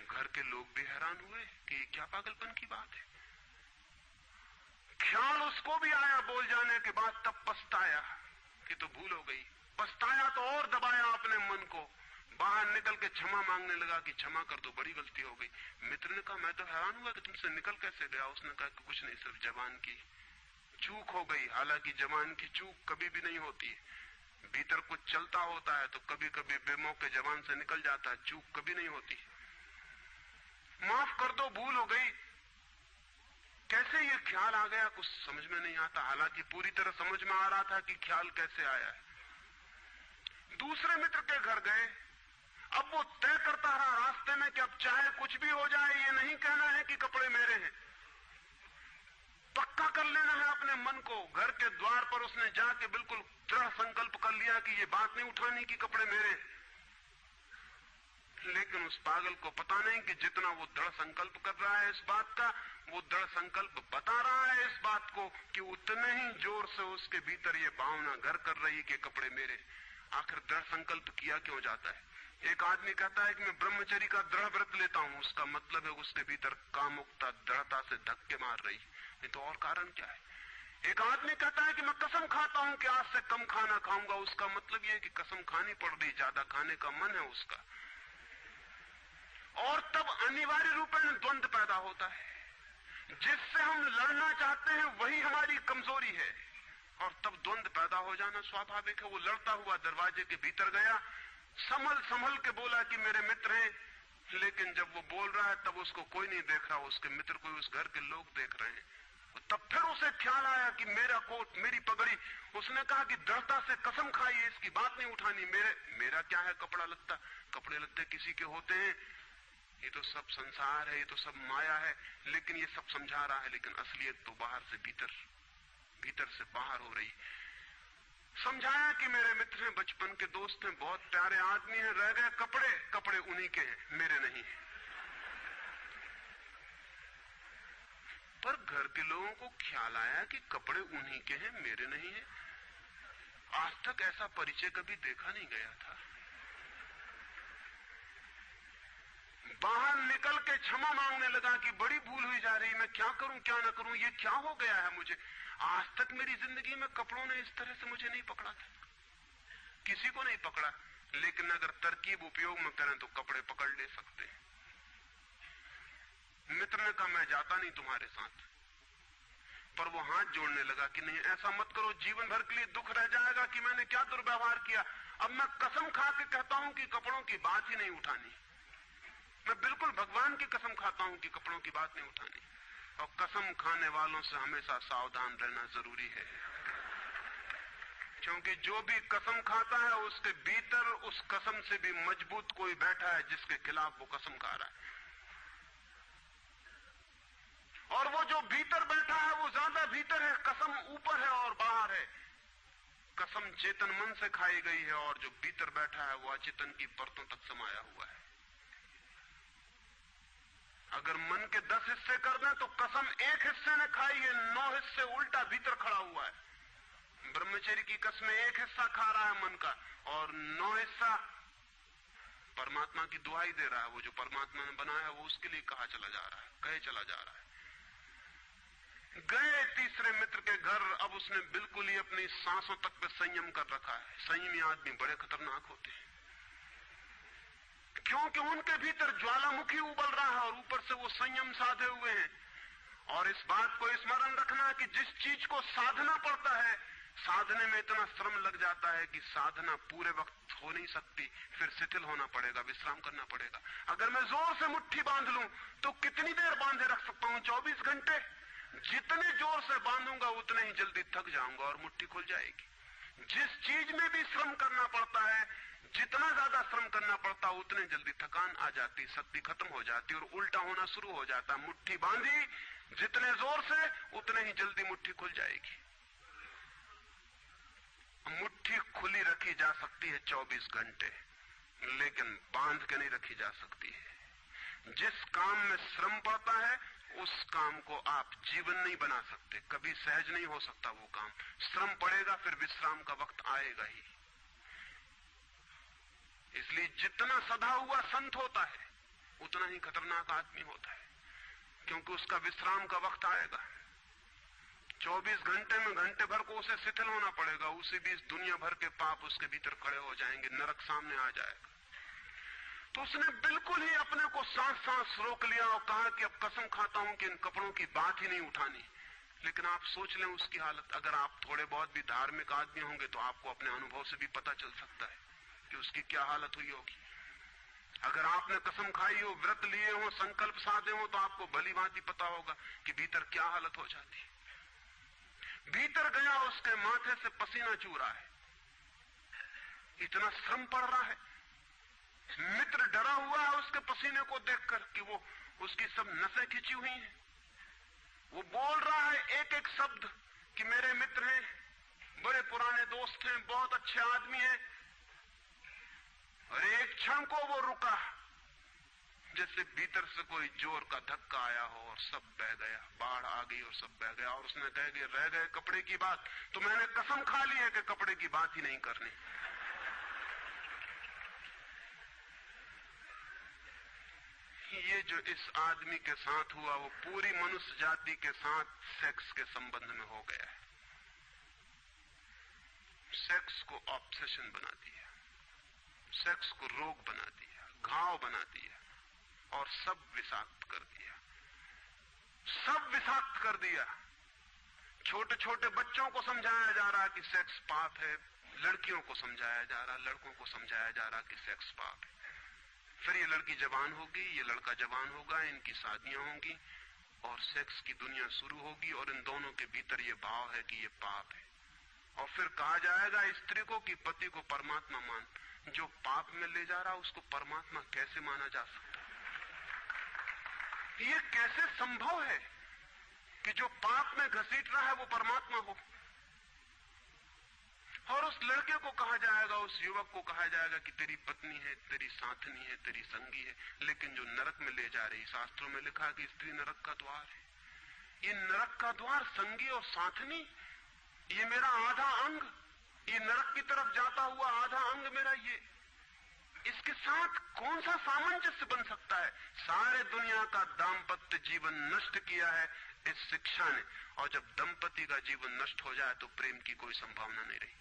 घर के लोग भी हैरान हुए कि क्या पागलपन की बात है। ख्याल उसको भी आया बोल जाने के बाद, तब पछताया कि तो भूल हो गई। पछताया तो और दबाया अपने मन को, बाहर निकल के क्षमा मांगने लगा कि क्षमा कर दो, बड़ी गलती हो गई। मित्र ने कहा मैं तो हैरान हुआ कि तुमसे निकल कैसे गया। उसने कहा कि कुछ नहीं, सिर्फ जबान की चूक हो गई। हालांकि जबान की चूक कभी भी नहीं होती है, भीतर कुछ चलता होता है तो कभी कभी बेमौके जबान से निकल जाता है, चूक कभी नहीं होती। माफ कर दो, भूल हो गई। कैसे ये ख्याल आ गया कुछ समझ में नहीं आता, हालांकि पूरी तरह समझ में आ रहा था कि ख्याल कैसे आया है। दूसरे मित्र के घर गए। अब वो तय करता रहा रास्ते में कि अब चाहे कुछ भी हो जाए, ये नहीं कहना है कि कपड़े मेरे हैं, पक्का कर लेना है अपने मन को। घर के द्वार पर उसने जाके बिल्कुल दृढ़ संकल्प कर लिया कि ये बात नहीं उठानी कि कपड़े मेरे हैं। लेकिन उस पागल को पता नहीं कि जितना वो दृढ़ संकल्प कर रहा है इस बात का, वो दृढ़ संकल्प बता रहा है इस बात को कि उतने ही जोर से उसके भीतर ये भावना घर कर रही कि कपड़े मेरे। आखिर दृढ़ संकल्प किया क्यों जाता है? एक आदमी कहता है कि मैं ब्रह्मचर्य का दृढ़ व्रत लेता हूं, उसका मतलब है उसके भीतर कामुकता दृढ़ता से धक्के मार रही, नहीं तो और कारण क्या है? एक आदमी कहता है कि मैं कसम खाता हूं कि आज से कम खाना खाऊंगा, उसका मतलब यह है कि कसम खानी पड़ रही, ज्यादा खाने का मन है उसका। और तब अनिवार्य रूप में द्वंद्व पैदा होता है। जिससे हम लड़ना चाहते हैं वही हमारी कमजोरी है, और तब द्वंद्व पैदा हो जाना स्वाभाविक है। वो लड़ता हुआ दरवाजे के भीतर गया, संभल संभल के बोला कि मेरे मित्र हैं, लेकिन जब वो बोल रहा है तब उसको कोई नहीं देख रहा, उसके मित्र को उस घर के लोग देख रहे हैं। तब फिर उसे ख्याल आया कि मेरा कोट, मेरी पगड़ी। उसने कहा कि दृढ़ता से कसम खाई, इसकी बात नहीं उठानी। मेरा क्या है कपड़ा लत्ता? कपड़े लत्ते किसी के होते हैं, ये तो सब संसार है, ये तो सब माया है। लेकिन ये सब समझा रहा है, लेकिन असलियत तो बाहर से भीतर, भीतर से बाहर हो रही। समझाया कि मेरे मित्र हैं, बचपन के दोस्त हैं, बहुत प्यारे आदमी हैं, रह गए कपड़े, कपड़े उन्हीं के हैं, मेरे नहीं है। पर घर के लोगों को ख्याल आया कि कपड़े उन्हीं के हैं, मेरे नहीं है। आज तक ऐसा परिचय कभी देखा नहीं गया था। बाहर निकल के क्षमा मांगने लगा कि बड़ी भूल हुई जा रही, मैं क्या करूं क्या ना करूं, ये क्या हो गया है मुझे। आज तक मेरी जिंदगी में कपड़ों ने इस तरह से मुझे नहीं पकड़ा था, किसी को नहीं पकड़ा। लेकिन अगर तरकीब उपयोग में करें तो कपड़े पकड़ ले सकते हैं। मित्र ने कहा मैं जाता नहीं तुम्हारे साथ, पर वो हाथ जोड़ने लगा कि नहीं ऐसा मत करो, जीवन भर के लिए दुख रह जाएगा कि मैंने क्या दुर्व्यवहार किया। अब मैं कसम खा के कहता हूं कि कपड़ों की बात ही नहीं उठानी। मैं बिल्कुल भगवान की कसम खाता हूं कि कपड़ों की बात नहीं उठानी। और कसम खाने वालों से हमेशा सावधान रहना जरूरी है, क्योंकि जो भी कसम खाता है उसके भीतर उस कसम से भी मजबूत कोई बैठा है जिसके खिलाफ वो कसम खा रहा है। और वो जो भीतर बैठा है वो ज्यादा भीतर है, कसम ऊपर है और बाहर है। कसम चेतन मन से खाई गई है, और जो भीतर बैठा है वो अचेतन की परतों तक समाया हुआ है। अगर मन के 10 हिस्से कर दें तो कसम एक हिस्से ने खाई है, 9 हिस्से उल्टा भीतर खड़ा हुआ है। ब्रह्मचर्य की कसम एक हिस्सा खा रहा है मन का, और 9 हिस्सा परमात्मा की दुहाई दे रहा है। वो जो परमात्मा ने बनाया वो उसके लिए कहा चला जा रहा है, कहे चला जा रहा है। गए तीसरे मित्र के घर। अब उसने बिल्कुल ही अपनी सांसों तक पे संयम कर रखा है। संयमी आदमी बड़े खतरनाक होते हैं, क्योंकि उनके भीतर ज्वालामुखी उबल रहा है और ऊपर से वो संयम साधे हुए हैं। और इस बात को स्मरण रखना कि जिस चीज को साधना पड़ता है, साधने में इतना श्रम लग जाता है कि साधना पूरे वक्त हो नहीं सकती, फिर शिथिल होना पड़ेगा, विश्राम करना पड़ेगा। अगर मैं जोर से मुट्ठी बांध लूं तो कितनी देर बांधे रख सकता हूं? 24 घंटे। जितने जोर से बांधूंगा उतने ही जल्दी थक जाऊंगा और मुट्ठी खुल जाएगी। जिस चीज में भी श्रम करना पड़ता है, जितना ज्यादा श्रम करना पड़ता है उतने जल्दी थकान आ जाती, शक्ति खत्म हो जाती और उल्टा होना शुरू हो जाता। मुट्ठी बांधी जितने जोर से उतने ही जल्दी मुट्ठी खुल जाएगी। मुट्ठी खुली रखी जा सकती है 24 घंटे, लेकिन बांध के नहीं रखी जा सकती है। जिस काम में श्रम पड़ता है उस काम को आप जीवन नहीं बना सकते, कभी सहज नहीं हो सकता वो काम। श्रम पड़ेगा, फिर विश्राम का वक्त आएगा ही। इसलिए जितना सधा हुआ संत होता है उतना ही खतरनाक आदमी होता है, क्योंकि उसका विश्राम का वक्त आएगा। 24 घंटे में घंटे भर को उसे शिथिल होना पड़ेगा, उसी बीच दुनिया भर के पाप उसके भीतर खड़े हो जाएंगे, नरक सामने आ जाएगा। तो उसने बिल्कुल ही अपने को सांस सांस रोक लिया और कहा कि अब कसम खाता हूं कि इन कपड़ों की बात ही नहीं उठानी। लेकिन आप सोच लें उसकी हालत, अगर आप थोड़े बहुत भी धार्मिक आदमी होंगे तो आपको अपने अनुभव से भी पता चल सकता है कि उसकी क्या हालत हुई होगी। अगर आपने कसम खाई हो, व्रत लिए हो, संकल्प साधे हो, तो आपको भली भांति पता होगा कि भीतर क्या हालत हो जाती है। भीतर गया, उसके माथे से पसीना चू रहा है, इतना श्रम पड़ रहा है। मित्र डरा हुआ है उसके पसीने को देखकर कि वो उसकी सब नसें खिंची हुई हैं। वो बोल रहा है एक एक शब्द कि मेरे मित्र हैं, बड़े पुराने दोस्त हैं, बहुत अच्छे आदमी हैं। और एक क्षण को वो रुका, जैसे भीतर से कोई जोर का धक्का आया हो और सब बह गया, बाढ़ आ गई और सब बह गया। और उसने कह के रह गए कपड़े की बात, तो मैंने कसम खा ली है कि कपड़े की बात ही नहीं करनी। ये जो इस आदमी के साथ हुआ वो पूरी मनुष्य जाति के साथ सेक्स के संबंध में हो गया है। सेक्स को ऑब्सेशन बना दिया, सेक्स को रोग बना दिया, घाव बना दिया और सब विषाक्त कर दिया, सब विषाक्त कर दिया। छोटे छोटे बच्चों को समझाया जा रहा कि सेक्स पाप है, लड़कियों को समझाया जा रहा, लड़कों को समझाया जा रहा कि सेक्स पाप है। फिर ये लड़की जवान होगी, ये लड़का जवान होगा, इनकी शादियां होंगी और सेक्स की दुनिया शुरू होगी और इन दोनों के भीतर ये भाव है कि ये पाप है। और फिर कहा जाएगा स्त्री को कि पति को परमात्मा मान। जो पाप में ले जा रहा उसको परमात्मा कैसे माना जा सकता? ये कैसे संभव है कि जो पाप में घसीट रहा है वो परमात्मा हो? और उस लड़के को कहा जाएगा, उस युवक को कहा जाएगा कि तेरी पत्नी है, तेरी साथनी है, तेरी संगी है। लेकिन जो नरक में ले जा रही, शास्त्रों में लिखा कि स्त्री नरक का द्वार है। ये नरक का द्वार, संगी और साथनी, ये मेरा आधा अंग, ये नरक की तरफ जाता हुआ आधा अंग मेरा, ये इसके साथ कौन सा सामंजस्य बन सकता है? सारे दुनिया का दाम्पत्य जीवन नष्ट किया है इस शिक्षा ने। और जब दंपति का जीवन नष्ट हो जाए तो प्रेम की कोई संभावना नहीं रही।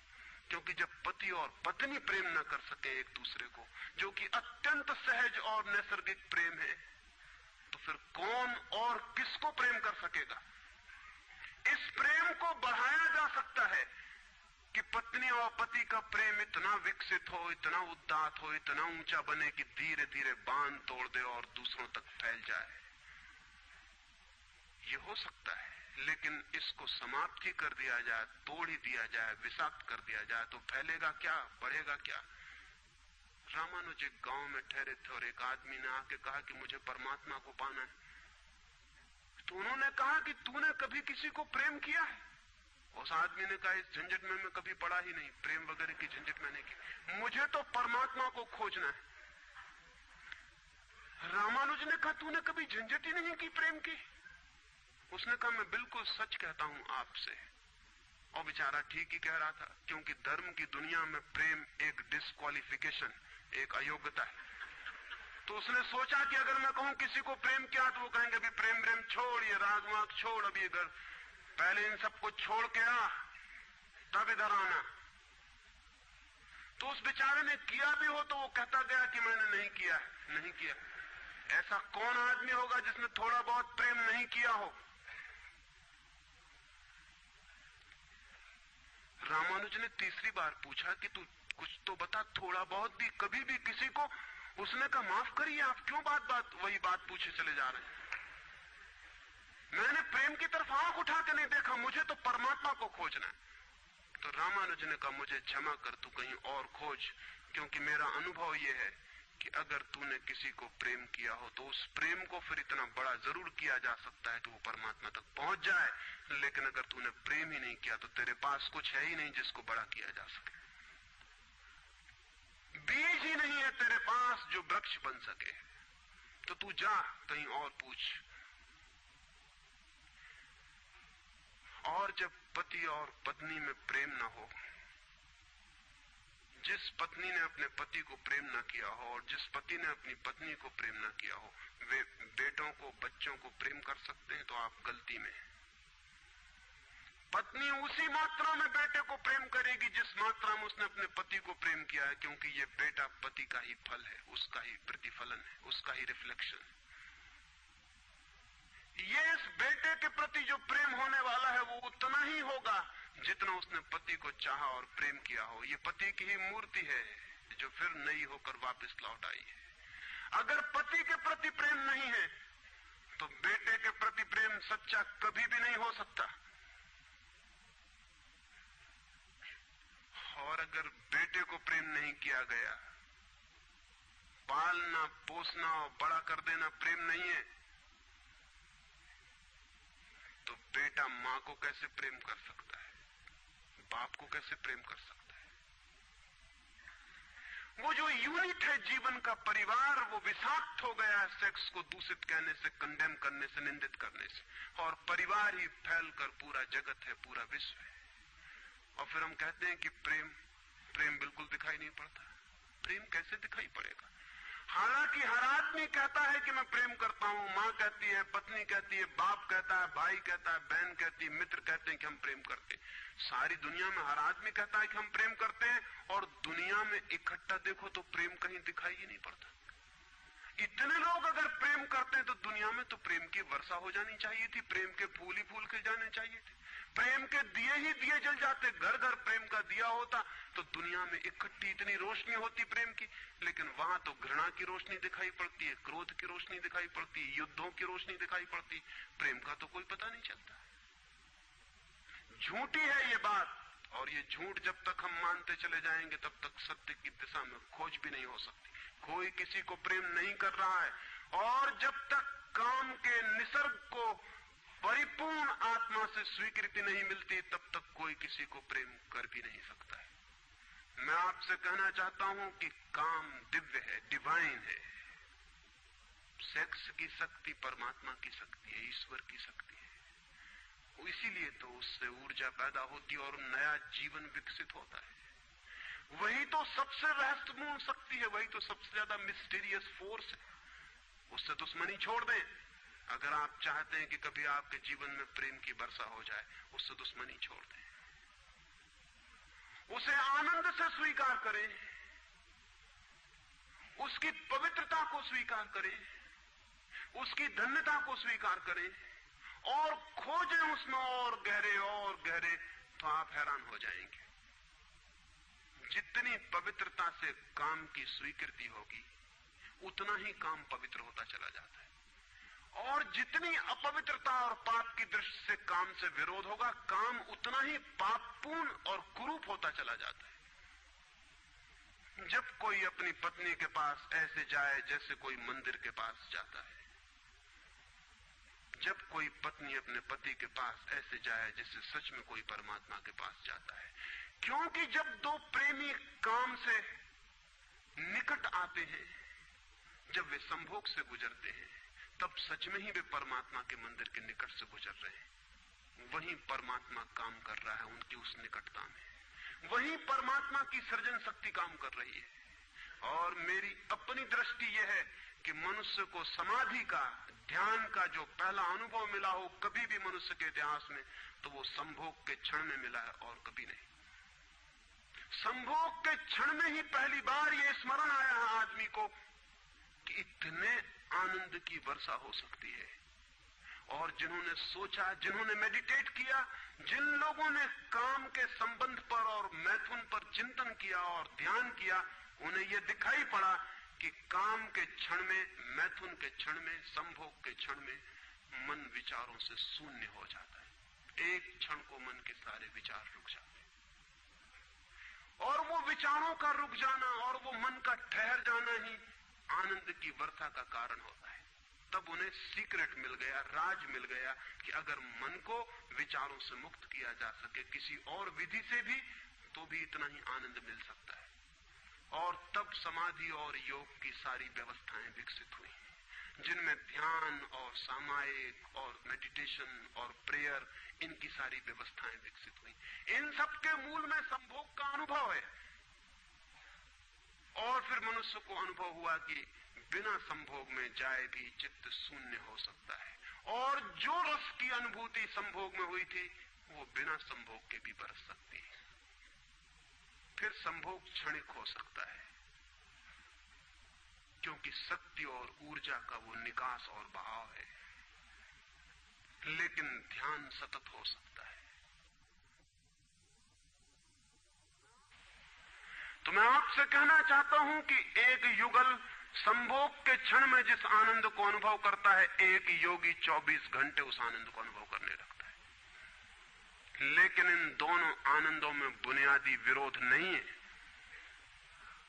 क्योंकि जब पति और पत्नी प्रेम न कर सके एक दूसरे को, जो कि अत्यंत सहज और नैसर्गिक प्रेम है, तो फिर कौन और किसको प्रेम कर सकेगा? इस प्रेम को बढ़ाया जा सकता है कि पत्नी और पति का प्रेम इतना विकसित हो, इतना उदात्त हो, इतना ऊंचा बने कि धीरे धीरे बांध तोड़ दे और दूसरों तक फैल जाए। ये हो सकता है, लेकिन इसको समाप्त ही कर दिया जाए, तोड़ ही दिया जाए, विषाक्त कर दिया जाए तो फैलेगा क्या, बढ़ेगा क्या? रामानुज एक गांव में ठहरे थे और एक आदमी ने आके कहा कि मुझे परमात्मा को पाना है। तो उन्होंने कहा कि तूने कभी किसी को प्रेम किया है? उस आदमी ने कहा इस झंझट में मैं कभी पड़ा ही नहीं, प्रेम वगैरह की झंझट मैंने की, मुझे तो परमात्मा को खोजना है। रामानुज ने कहा तूने कभी झंझट ही नहीं की प्रेम की? उसने कहा मैं बिल्कुल सच कहता हूं आपसे। और बेचारा ठीक ही कह रहा था, क्योंकि धर्म की दुनिया में प्रेम एक डिस्क्वालिफिकेशन, एक अयोग्यता है। तो उसने सोचा कि अगर मैं कहूं किसी को प्रेम किया तो वो कहेंगे अभी प्रेम प्रेम छोड़, ये राग वाग छोड़, अभी इधर पहले इन सबको छोड़ के आ, तब इधर आना। तो उस बेचारे ने किया भी हो तो वो कहता गया कि मैंने नहीं किया, नहीं किया। ऐसा कौन आदमी होगा जिसने थोड़ा बहुत प्रेम नहीं किया हो? रामानुज ने तीसरी बार पूछा कि तू कुछ तो बता, थोड़ा बहुत भी, कभी भी किसी को? उसने कहा माफ करिए, आप क्यों बात वही बात पूछे चले जा रहे हैं? मैंने प्रेम की तरफ आंख उठा के नहीं देखा, मुझे तो परमात्मा को खोजना है। तो रामानुज ने कहा मुझे क्षमा कर, तू कहीं और खोज, क्योंकि मेरा अनुभव यह है कि अगर तूने किसी को प्रेम किया हो तो उस प्रेम को फिर इतना बड़ा जरूर किया जा सकता है कि वो परमात्मा तक पहुंच जाए। लेकिन अगर तूने प्रेम ही नहीं किया तो तेरे पास कुछ है ही नहीं जिसको बड़ा किया जा सके। बीज ही नहीं है तेरे पास जो वृक्ष बन सके। तो तू जा कहीं और पूछ। और जब पति और पत्नी में प्रेम न हो, जिस पत्नी ने अपने पति को प्रेम न किया हो और जिस पति ने अपनी पत्नी को प्रेम न किया हो, वे बेटों को, बच्चों को प्रेम कर सकते हैं तो आप गलती में हैं। पत्नी उसी मात्रा में बेटे को प्रेम करेगी जिस मात्रा में उसने अपने पति को प्रेम किया है, क्योंकि ये बेटा पति का ही फल है, उसका ही प्रतिफलन है, उसका ही रिफ्लेक्शन है। ये इस बेटे के प्रति जो प्रेम होने वाला है वो उतना ही होगा जितना उसने पति को चाहा और प्रेम किया हो। ये पति की ही मूर्ति है जो फिर नई होकर वापस लौट आई है। अगर पति के प्रति प्रेम नहीं है तो बेटे के प्रति प्रेम सच्चा कभी भी नहीं हो सकता। और अगर बेटे को प्रेम नहीं किया गया, पालना पोसना और बड़ा कर देना प्रेम नहीं है, तो बेटा मां को कैसे प्रेम कर सकता है, बाप को कैसे प्रेम कर सकता है? वो जो यूनिट है जीवन का परिवार, वो विषाक्त हो गया है सेक्स को दूषित कहने से, कंडेम करने से, निंदित करने से, और परिवार ही फैलकर पूरा जगत है, पूरा विश्व है। और फिर हम कहते हैं कि प्रेम बिल्कुल दिखाई नहीं पड़ता। प्रेम कैसे दिखाई पड़ेगा? हालांकि हर आदमी कहता है कि मैं प्रेम करता हूं, मां कहती है, पत्नी कहती है, बाप कहता है, भाई कहता है, बहन कहती है, मित्र कहते हैं कि हम प्रेम करते हैं। सारी दुनिया में हर आदमी कहता है कि हम प्रेम करते हैं, और दुनिया में इकट्ठा देखो तो प्रेम कहीं दिखाई ही नहीं पड़ता। इतने लोग अगर प्रेम करते हैं तो दुनिया में तो प्रेम की वर्षा हो जानी चाहिए थी, प्रेम के फूल ही फूल खिल जाने चाहिए थे, प्रेम के दिए ही दिए जल जाते, घर घर प्रेम का दिया होता तो दुनिया में इकट्ठी इतनी रोशनी होती प्रेम की। लेकिन वहां तो घृणा की रोशनी दिखाई पड़ती है, क्रोध की रोशनी दिखाई पड़ती है, युद्धों की रोशनी दिखाई पड़ती, प्रेम का तो कोई पता नहीं चलता। झूठी है ये बात, और ये झूठ जब तक हम मानते चले जाएंगे तब तक सत्य की दिशा में खोज भी नहीं हो सकती। कोई किसी को प्रेम नहीं कर रहा है, और जब तक काम के निसर्ग को परिपूर्ण आत्मा से स्वीकृति नहीं मिलती तब तक कोई किसी को प्रेम कर भी नहीं सकता है। मैं आपसे कहना चाहता हूं कि काम दिव्य है, डिवाइन है। सेक्स की शक्ति परमात्मा की शक्ति है, ईश्वर की शक्ति है। इसीलिए तो उससे ऊर्जा पैदा होती है और नया जीवन विकसित होता है। वही तो सबसे रहस्यपूर्ण शक्ति है, वही तो सबसे ज्यादा मिस्टीरियस फोर्स है। उससे दुश्मनी छोड़ दें। अगर आप चाहते हैं कि कभी आपके जीवन में प्रेम की वर्षा हो जाए, उससे दुश्मनी छोड़ दें, उसे आनंद से स्वीकार करें, उसकी पवित्रता को स्वीकार करें, उसकी धन्यता को स्वीकार करें, और खोजें उसमें और गहरे, तो आप हैरान हो जाएंगे। जितनी पवित्रता से काम की स्वीकृति होगी उतना ही काम पवित्र होता चला जाता है, और जितनी अपवित्रता और पाप की दृष्टि से काम से विरोध होगा, काम उतना ही पापपूर्ण और कुरूप होता चला जाता है। जब कोई अपनी पत्नी के पास ऐसे जाए जैसे कोई मंदिर के पास जाता है, जब कोई पत्नी अपने पति के पास ऐसे जाए जैसे सच में कोई परमात्मा के पास जाता है, क्योंकि जब दो प्रेमी काम से निकट आते हैं, जब वे संभोग से गुजरते हैं, तब सच में ही वे परमात्मा के मंदिर के निकट से गुजर रहे हैं। वहीं परमात्मा काम कर रहा है उनकी उस निकटता में, वहीं परमात्मा की सृजन शक्ति काम कर रही है। और मेरी अपनी दृष्टि यह है कि मनुष्य को समाधि का, ध्यान का जो पहला अनुभव मिला हो कभी भी मनुष्य के इतिहास में, तो वो संभोग के क्षण में मिला है और कभी नहीं। संभोग के क्षण में ही पहली बार ये स्मरण आया है आदमी को कि इतने आनंद की वर्षा हो सकती है। और जिन्होंने सोचा, जिन्होंने मेडिटेट किया, जिन लोगों ने काम के संबंध पर और मैथुन पर चिंतन किया और ध्यान किया, उन्हें यह दिखाई पड़ा कि काम के क्षण में, मैथुन के क्षण में, संभोग के क्षण में मन विचारों से शून्य हो जाता है। एक क्षण को मन के सारे विचार रुक जाते हैं, और वो विचारों का रुक जाना और वो मन का ठहर जाना ही आनंद की वर्षा का कारण होता है। तब उन्हें सीक्रेट मिल गया, राज मिल गया कि अगर मन को विचारों से मुक्त किया जा सके किसी और विधि से भी, तो भी इतना ही आनंद मिल सकता है। और तब समाधि और योग की सारी व्यवस्थाएं विकसित हुई, जिनमें ध्यान और सामायिक और मेडिटेशन और प्रेयर, इनकी सारी व्यवस्थाएं विकसित हुई। इन सब के मूल में संभोग का अनुभव है। और फिर मनुष्य को अनुभव हुआ कि बिना संभोग में जाए भी चित्त शून्य हो सकता है, और जो रस की अनुभूति संभोग में हुई थी वो बिना संभोग के भी बरस सकती है। फिर संभोग क्षणिक हो सकता है, क्योंकि शक्ति और ऊर्जा का वो निकास और बहाव है, लेकिन ध्यान सतत हो सकता है। तो मैं आपसे कहना चाहता हूं कि एक युगल संभोग के क्षण में जिस आनंद को अनुभव करता है, एक योगी 24 घंटे उस आनंद को अनुभव करने लगता है। लेकिन इन दोनों आनंदों में बुनियादी विरोध नहीं है,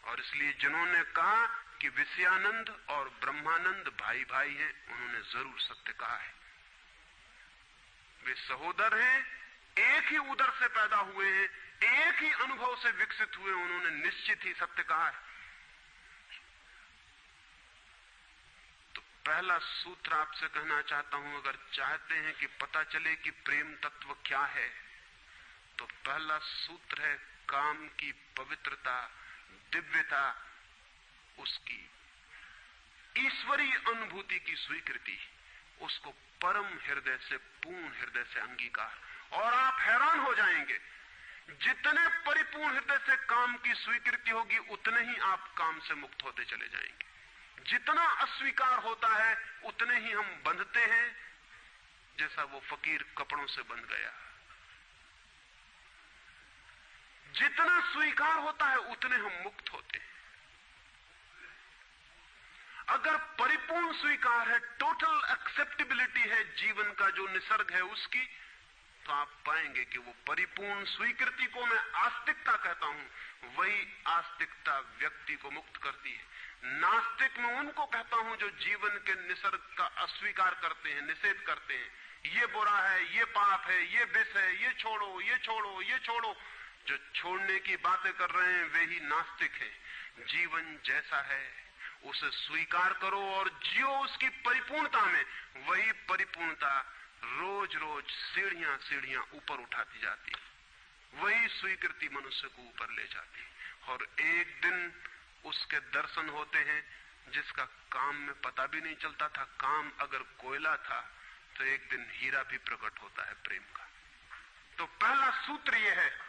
और इसलिए जिन्होंने कहा कि विषयानंद और ब्रह्मानंद भाई भाई हैं, उन्होंने जरूर सत्य कहा है। वे सहोदर हैं, एक ही उदर से पैदा हुए हैं, एक ही अनुभव से विकसित हुए, उन्होंने निश्चित ही सत्य कहा है। तो पहला सूत्र आपसे कहना चाहता हूं, अगर चाहते हैं कि पता चले कि प्रेम तत्व क्या है, तो पहला सूत्र है काम की पवित्रता, दिव्यता, उसकी ईश्वरीय अनुभूति की स्वीकृति, उसको परम हृदय से, पूर्ण हृदय से अंगीकार। और आप हैरान हो जाएंगे, जितने परिपूर्ण हृदय से काम की स्वीकृति होगी, उतने ही आप काम से मुक्त होते चले जाएंगे। जितना अस्वीकार होता है, उतने ही हम बंधते हैं, जैसा वो फकीर कपड़ों से बंध गया। जितना स्वीकार होता है, उतने हम मुक्त होते हैं। अगर परिपूर्ण स्वीकार है, टोटल एक्सेप्टेबिलिटी है जीवन का जो निसर्ग है उसकी, तो आप पाएंगे कि वो परिपूर्ण स्वीकृति को मैं आस्तिकता कहता हूं। वही आस्तिकता व्यक्ति को मुक्त करती है। नास्तिक में उनको कहता हूं जो जीवन के निसर्ग का अस्वीकार करते हैं, निषेध करते हैं। ये बुरा है, ये पाप है, ये विष है, ये छोड़ो, ये छोड़ो, ये छोड़ो। जो छोड़ने की बातें कर रहे हैं वे ही नास्तिक हैं। जीवन जैसा है उसे स्वीकार करो और जियो उसकी परिपूर्णता में। वही परिपूर्णता रोज रोज सीढ़ियां सीढ़ियां ऊपर उठाती जाती है। वही स्वीकृति मनुष्य को ऊपर ले जाती है। और एक दिन उसके दर्शन होते हैं जिसका काम में पता भी नहीं चलता था। काम अगर कोयला था तो एक दिन हीरा भी प्रकट होता है प्रेम का। तो पहला सूत्र यह है।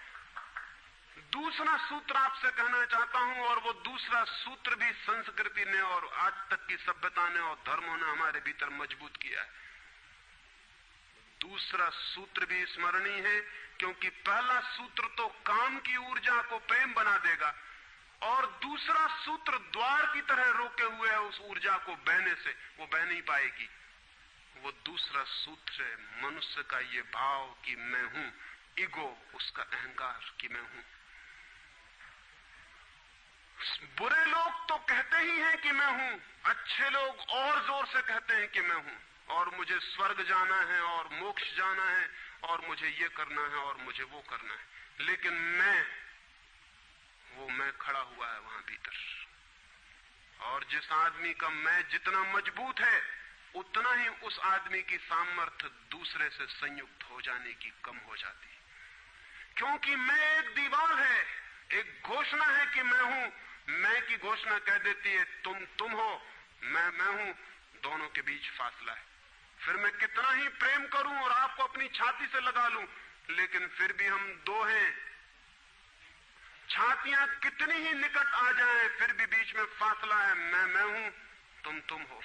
दूसरा सूत्र आपसे कहना चाहता हूं, और वो दूसरा सूत्र भी संस्कृति ने और आज तक की सभ्यता ने और धर्मों ने हमारे भीतर मजबूत किया है। दूसरा सूत्र भी स्मरणीय है, क्योंकि पहला सूत्र तो काम की ऊर्जा को प्रेम बना देगा, और दूसरा सूत्र द्वार की तरह रोके हुए है उस ऊर्जा को बहने से, वो बह नहीं पाएगी। वो दूसरा सूत्र है मनुष्य का ये भाव कि मैं हूं, ईगो, उसका अहंकार कि मैं हूं। बुरे लोग तो कहते ही हैं कि मैं हूं, अच्छे लोग और जोर से कहते हैं कि मैं हूं, और मुझे स्वर्ग जाना है और मोक्ष जाना है और मुझे ये करना है और मुझे वो करना है। लेकिन वो मैं खड़ा हुआ है वहां भीतर। और जिस आदमी का मैं जितना मजबूत है, उतना ही उस आदमी की सामर्थ्य दूसरे से संयुक्त हो जाने की कम हो जाती है। क्योंकि मैं एक दीवार है, एक घोषणा है कि मैं हूं। मैं की घोषणा कह देती है तुम हो, मैं हूं। दोनों के बीच फासला है। फिर मैं कितना ही प्रेम करूं और आपको अपनी छाती से लगा लूं, लेकिन फिर भी हम दो हैं। छातियां कितनी ही निकट आ जाएं, फिर भी बीच में फासला है। मैं हूं, तुम हो।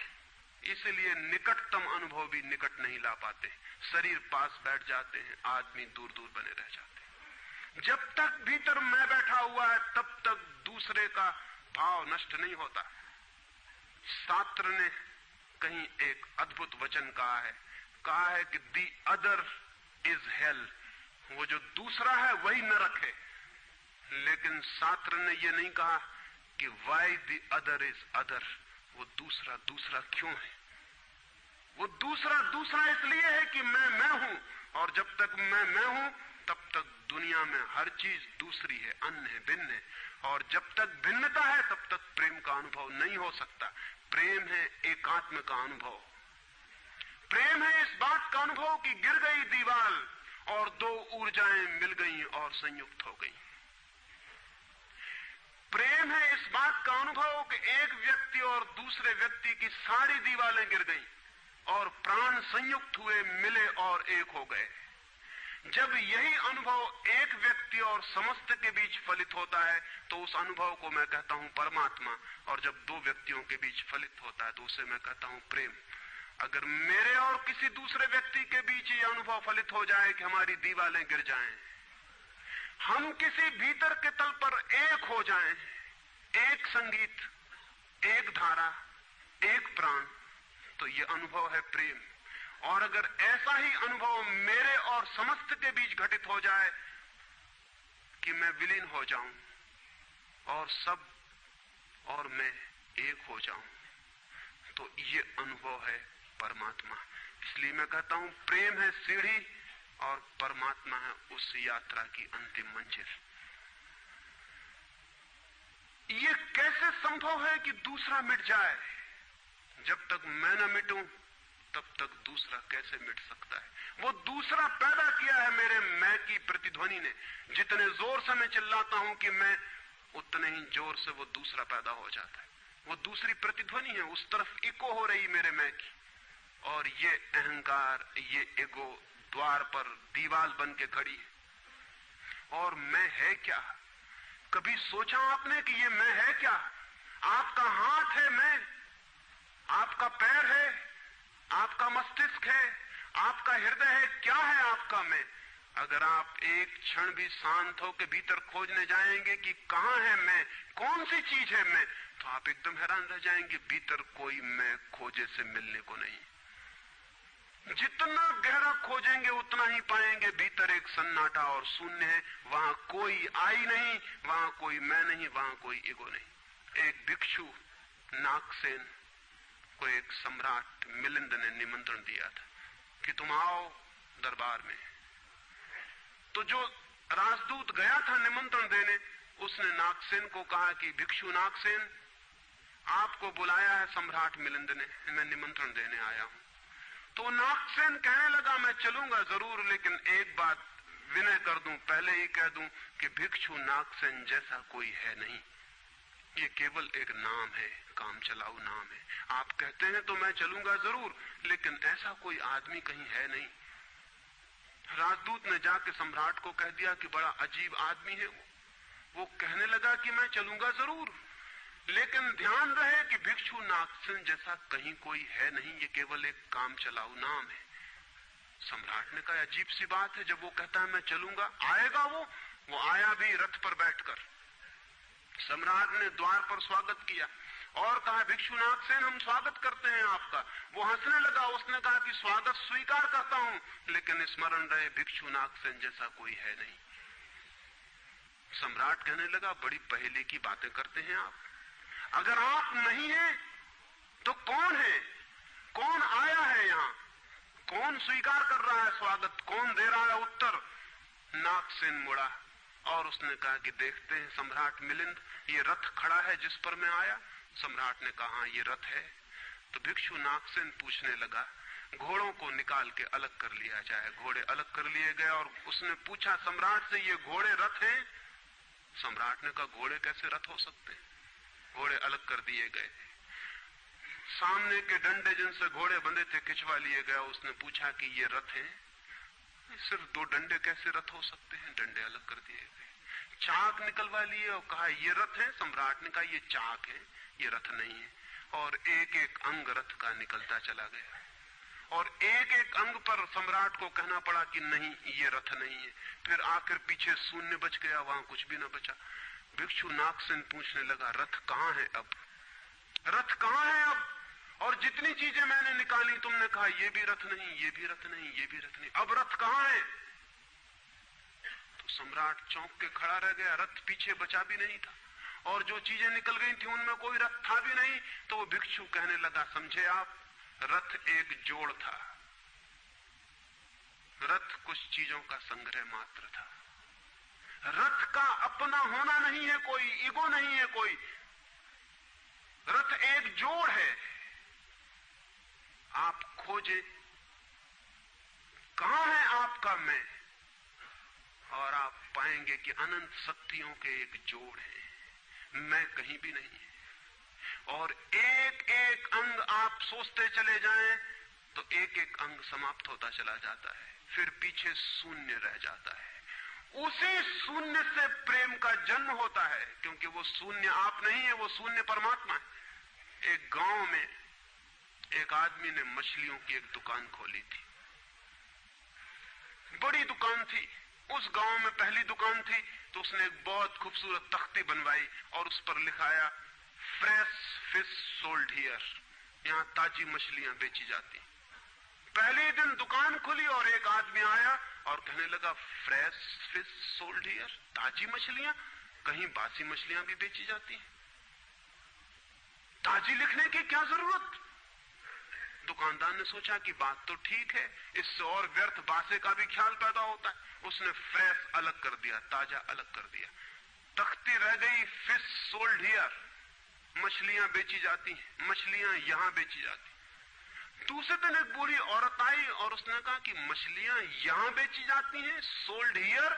इसलिए निकटतम अनुभव भी निकट नहीं ला पाते। शरीर पास बैठ जाते हैं, आदमी दूर दूर बने रह जाते हैं। जब तक भीतर मैं बैठा हुआ है, तब तक दूसरे का भाव नष्ट नहीं होता। शास्त्र ने कहीं एक अद्भुत वचन कहा है कि दी अदर इज हेल। वो जो दूसरा है वही नरक है। लेकिन शास्त्र ने ये नहीं कहा कि why the other is other. वो दूसरा क्यों है? वो दूसरा इसलिए है कि मैं हूं, और जब तक मैं हूं तब तक दुनिया में हर चीज दूसरी है, अन्य है, भिन्न है। और जब तक भिन्नता है तब तक प्रेम का अनुभव नहीं हो सकता। प्रेम है एकात्म का अनुभव। प्रेम है इस बात का अनुभव कि गिर गई दीवार और दो ऊर्जाएं मिल गई और संयुक्त हो गई। प्रेम है इस बात का अनुभव कि एक व्यक्ति और दूसरे व्यक्ति की सारी दीवारें गिर गईं और प्राण संयुक्त हुए, मिले और एक हो गए। जब यही अनुभव एक व्यक्ति और समस्त के बीच फलित होता है तो उस अनुभव को मैं कहता हूं परमात्मा, और जब दो व्यक्तियों के बीच फलित होता है तो उसे मैं कहता हूं प्रेम। अगर मेरे और किसी दूसरे व्यक्ति के बीच ये अनुभव फलित हो जाए कि हमारी दीवारें गिर जाएं, हम किसी भीतर के तल पर एक हो जाएं, एक संगीत, एक धारा, एक प्राण, तो ये अनुभव है प्रेम। और अगर ऐसा ही अनुभव मेरे और समस्त के बीच घटित हो जाए कि मैं विलीन हो जाऊं और सब और मैं एक हो जाऊं, तो ये अनुभव है परमात्मा। इसलिए मैं कहता हूं प्रेम है सीढ़ी और परमात्मा है उस यात्रा की अंतिम मंजिल। ये कैसे संभव है कि दूसरा मिट जाए? जब तक मैं न मिटूं तब तक दूसरा कैसे मिट सकता है? वो दूसरा पैदा किया है मेरे मैं की प्रतिध्वनि ने। जितने जोर से मैं चिल्लाता हूं कि मैं, उतने ही जोर से वो दूसरा पैदा हो जाता है। वो दूसरी प्रतिध्वनि है, उस तरफ इको हो रही मेरे मैं की। और ये अहंकार, ये ईगो द्वार पर दीवार बन के खड़ी है। और मैं है क्या? कभी सोचा आपने कि ये मैं है क्या? आपका हाथ है मैं, आपका पैर है, आपका मस्तिष्क है, आपका हृदय है, क्या है आपका मैं? अगर आप एक क्षण भी शांत हो के भीतर खोजने जाएंगे कि कहां है मैं, कौन सी चीज है मैं, तो आप एकदम हैरान रह जाएंगे। भीतर कोई मैं खोजे से मिलने को नहीं। जितना गहरा खोजेंगे उतना ही पाएंगे भीतर एक सन्नाटा और शून्य है। वहां कोई आई नहीं, वहां कोई मैं नहीं, वहां कोई ईगो नहीं। एक भिक्षु नागसेन को एक सम्राट मिलिंद ने निमंत्रण दिया था कि तुम आओ दरबार में। तो जो राजदूत गया था निमंत्रण देने, उसने नागसेन को कहा कि भिक्षु नागसेन, आपको बुलाया है सम्राट मिलिंद ने, मैं निमंत्रण देने आया हूं। तो नागसेन कहने लगा मैं चलूंगा जरूर, लेकिन एक बात विनय कर दूं, पहले ही कह दूं कि भिक्षु नागसेन जैसा कोई है नहीं। ये केवल एक नाम है, काम चलाऊ नाम है। आप कहते हैं तो मैं चलूंगा जरूर, लेकिन ऐसा कोई आदमी कहीं है नहीं। राजदूत ने जाके सम्राट को कह दिया कि बड़ा अजीब आदमी है वो कहने लगा कि मैं चलूंगा जरूर, लेकिन ध्यान रहे कि भिक्षु नागसेन जैसा कहीं कोई है नहीं, ये केवल एक काम चलाऊ नाम है। सम्राट ने कहा अजीब सी बात है, जब वो कहता है मैं चलूंगा, आएगा वो आया भी रथ पर बैठकर। सम्राट ने द्वार पर स्वागत किया और कहा भिक्षु नागसेन हम स्वागत करते हैं आपका। वो हंसने लगा, उसने कहा कि स्वागत स्वीकार करता हूं, लेकिन स्मरण रहे भिक्षु नागसेन जैसा कोई है नहीं। सम्राट कहने लगा बड़ी पहेली की बातें करते हैं आप। अगर आप नहीं हैं तो कौन है? कौन आया है यहां? कौन स्वीकार कर रहा है स्वागत? कौन दे रहा है उत्तर? नागसेन मुड़ा और उसने कहा कि देखते हैं सम्राट मिलिंद, ये रथ खड़ा है जिस पर मैं आया। सम्राट ने कहा ये रथ है। तो भिक्षु नागसेन पूछने लगा घोड़ों को निकाल के अलग कर लिया जाए। घोड़े अलग कर लिए गए और उसने पूछा सम्राट से ये घोड़े रथ हैं? सम्राट ने कहा घोड़े कैसे रथ हो सकते हैं? घोड़े अलग कर दिए गए। सामने के डंडे जिनसे घोड़े बंधे थे खिंचवा लिए गए। उसने पूछा कि ये रथ हैं? सिर्फ दो डंडे कैसे रथ हो सकते हैं? डंडे अलग कर दिए गए। चाक निकलवा लिए और कहा ये रथ है। सम्राट ने कहा ये चाक है, ये रथ नहीं है। और एक एक अंग रथ का निकलता चला गया और एक एक अंग पर सम्राट को कहना पड़ा कि नहीं ये रथ नहीं है। फिर आखिर पीछे शून्य बच गया, वहां कुछ भी न बचा। भिक्षु नागसेन पूछने लगा रथ कहां है अब? रथ कहां है अब? और जितनी चीजें मैंने निकाली तुमने कहा ये भी रथ नहीं, ये भी रथ नहीं, ये भी रथ नहीं, अब रथ कहां है? तो सम्राट चौंक के खड़ा रह गया। रथ पीछे बचा भी नहीं था और जो चीजें निकल गई थी उनमें कोई रथ था भी नहीं। तो वो भिक्षु कहने लगा समझे आप, रथ एक जोड़ था, रथ कुछ चीजों का संग्रह मात्र था। रथ का अपना होना नहीं है कोई, ईगो नहीं है कोई। रथ एक जोड़ है। आप खोजे कहां है आपका मैं, और आप पाएंगे कि अनंत शक्तियों के एक जोड़ है। मैं कहीं भी नहीं है। और एक एक अंग आप सोचते चले जाएं तो एक एक अंग समाप्त होता चला जाता है। फिर पीछे शून्य रह जाता है। उसी शून्य से प्रेम का जन्म होता है, क्योंकि वो शून्य आप नहीं है, वो शून्य परमात्मा है। एक गांव में एक आदमी ने मछलियों की एक दुकान खोली थी, बड़ी दुकान थी। उस गांव में पहली दुकान थी, तो उसने एक बहुत खूबसूरत तख्ती बनवाई और उस पर लिखाया फ्रेश फिश सोल्ड हियर, यहां ताजी मछलियां बेची जाती। पहले दिन दुकान खुली और एक आदमी आया और कहने लगा फ्रेश फिश सोल्ड हियर, ताजी मछलियां, कहीं बासी मछलियां भी बेची जाती हैं? ताजी लिखने की क्या जरूरत? दुकानदार ने सोचा कि बात तो ठीक है, इससे और व्यर्थ बासे का भी ख्याल पैदा होता है। उसने फ्रेश अलग कर दिया, ताजा अलग कर दिया। तख्ती रह गई फिश सोल्ड हियर, मछलियां बेची जाती हैं, मछलियां यहां बेची जाती। दूसरे दिन एक बूढ़ी औरत आई और उसने कहा कि मछलियां यहां बेची जाती हैं, सोल्ड हियर,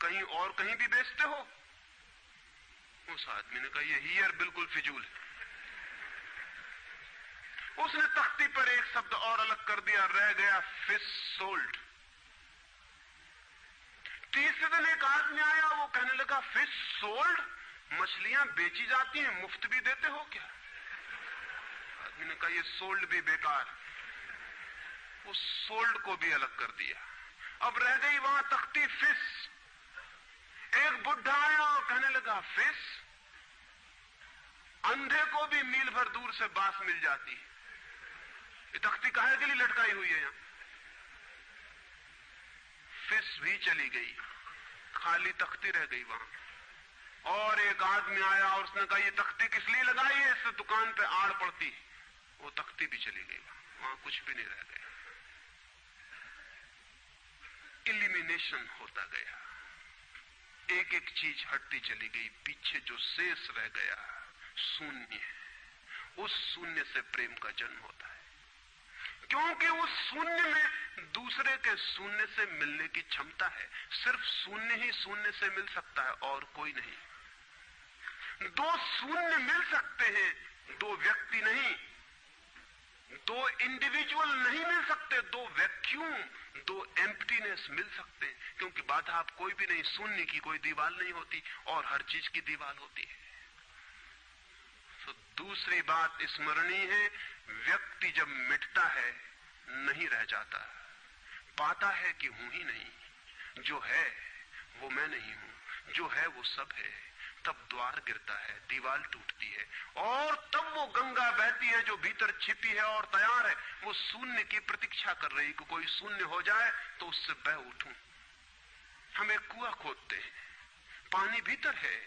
कहीं और कहीं भी बेचते हो? उस आदमी ने कहा ये हियर बिल्कुल फिजूल है। उसने तख्ती पर एक शब्द और अलग कर दिया, रह गया फिश सोल्ड। तीसरे दिन एक आदमी आया, वो कहने लगा फिश सोल्ड, मछलियां बेची जाती हैं, मुफ्त भी देते हो क्या? आदमी ने कहा ये सोल्ड भी बेकार। उस सोल्ड को भी अलग कर दिया। अब रह गई वहां तख्ती फिश। एक बुढ़ा आया और कहने लगा फिश, अंधे को भी मील भर दूर से बांस मिल जाती है, ये तख्ती काहे के लिए लटकाई हुई है? यहां फिश भी चली गई, खाली तख्ती रह गई वहां। और एक आदमी आया और उसने कहा ये तख्ती किस लिए लगाई है, इससे दुकान पे आड़ पड़ती। वो तख्ती भी चली गई, वहां कुछ भी नहीं रह गया। इलिमिनेशन होता गया, एक एक चीज हटती चली गई, पीछे जो शेष रह गया शून्य। उस शून्य से प्रेम का जन्म होता है, क्योंकि उस शून्य में दूसरे के शून्य से मिलने की क्षमता है। सिर्फ शून्य ही शून्य से मिल सकता है और कोई नहीं। दो शून्य मिल सकते हैं, दो व्यक्ति नहीं, दो इंडिविजुअल नहीं मिल सकते, दो वैक्यूम, दो एम्प्टीनेस मिल सकते हैं, क्योंकि बाधा आप कोई भी नहीं, शून्य की कोई दीवार नहीं होती और हर चीज की दीवार होती है। तो दूसरी बात स्मरणीय है, व्यक्ति जब मिटता है नहीं रह जाता, पाता है कि हूं ही नहीं, जो है वो मैं नहीं हूं, जो है वो सब है। तब द्वार गिरता है, दीवार टूटती है और तब वो गंगा बहती है जो भीतर छिपी है और तैयार है। वो शून्य की प्रतीक्षा कर रही कि कोई शून्य हो जाए तो उससे बह उठूं। हम एक कुआं खोदते हैं, पानी भीतर है,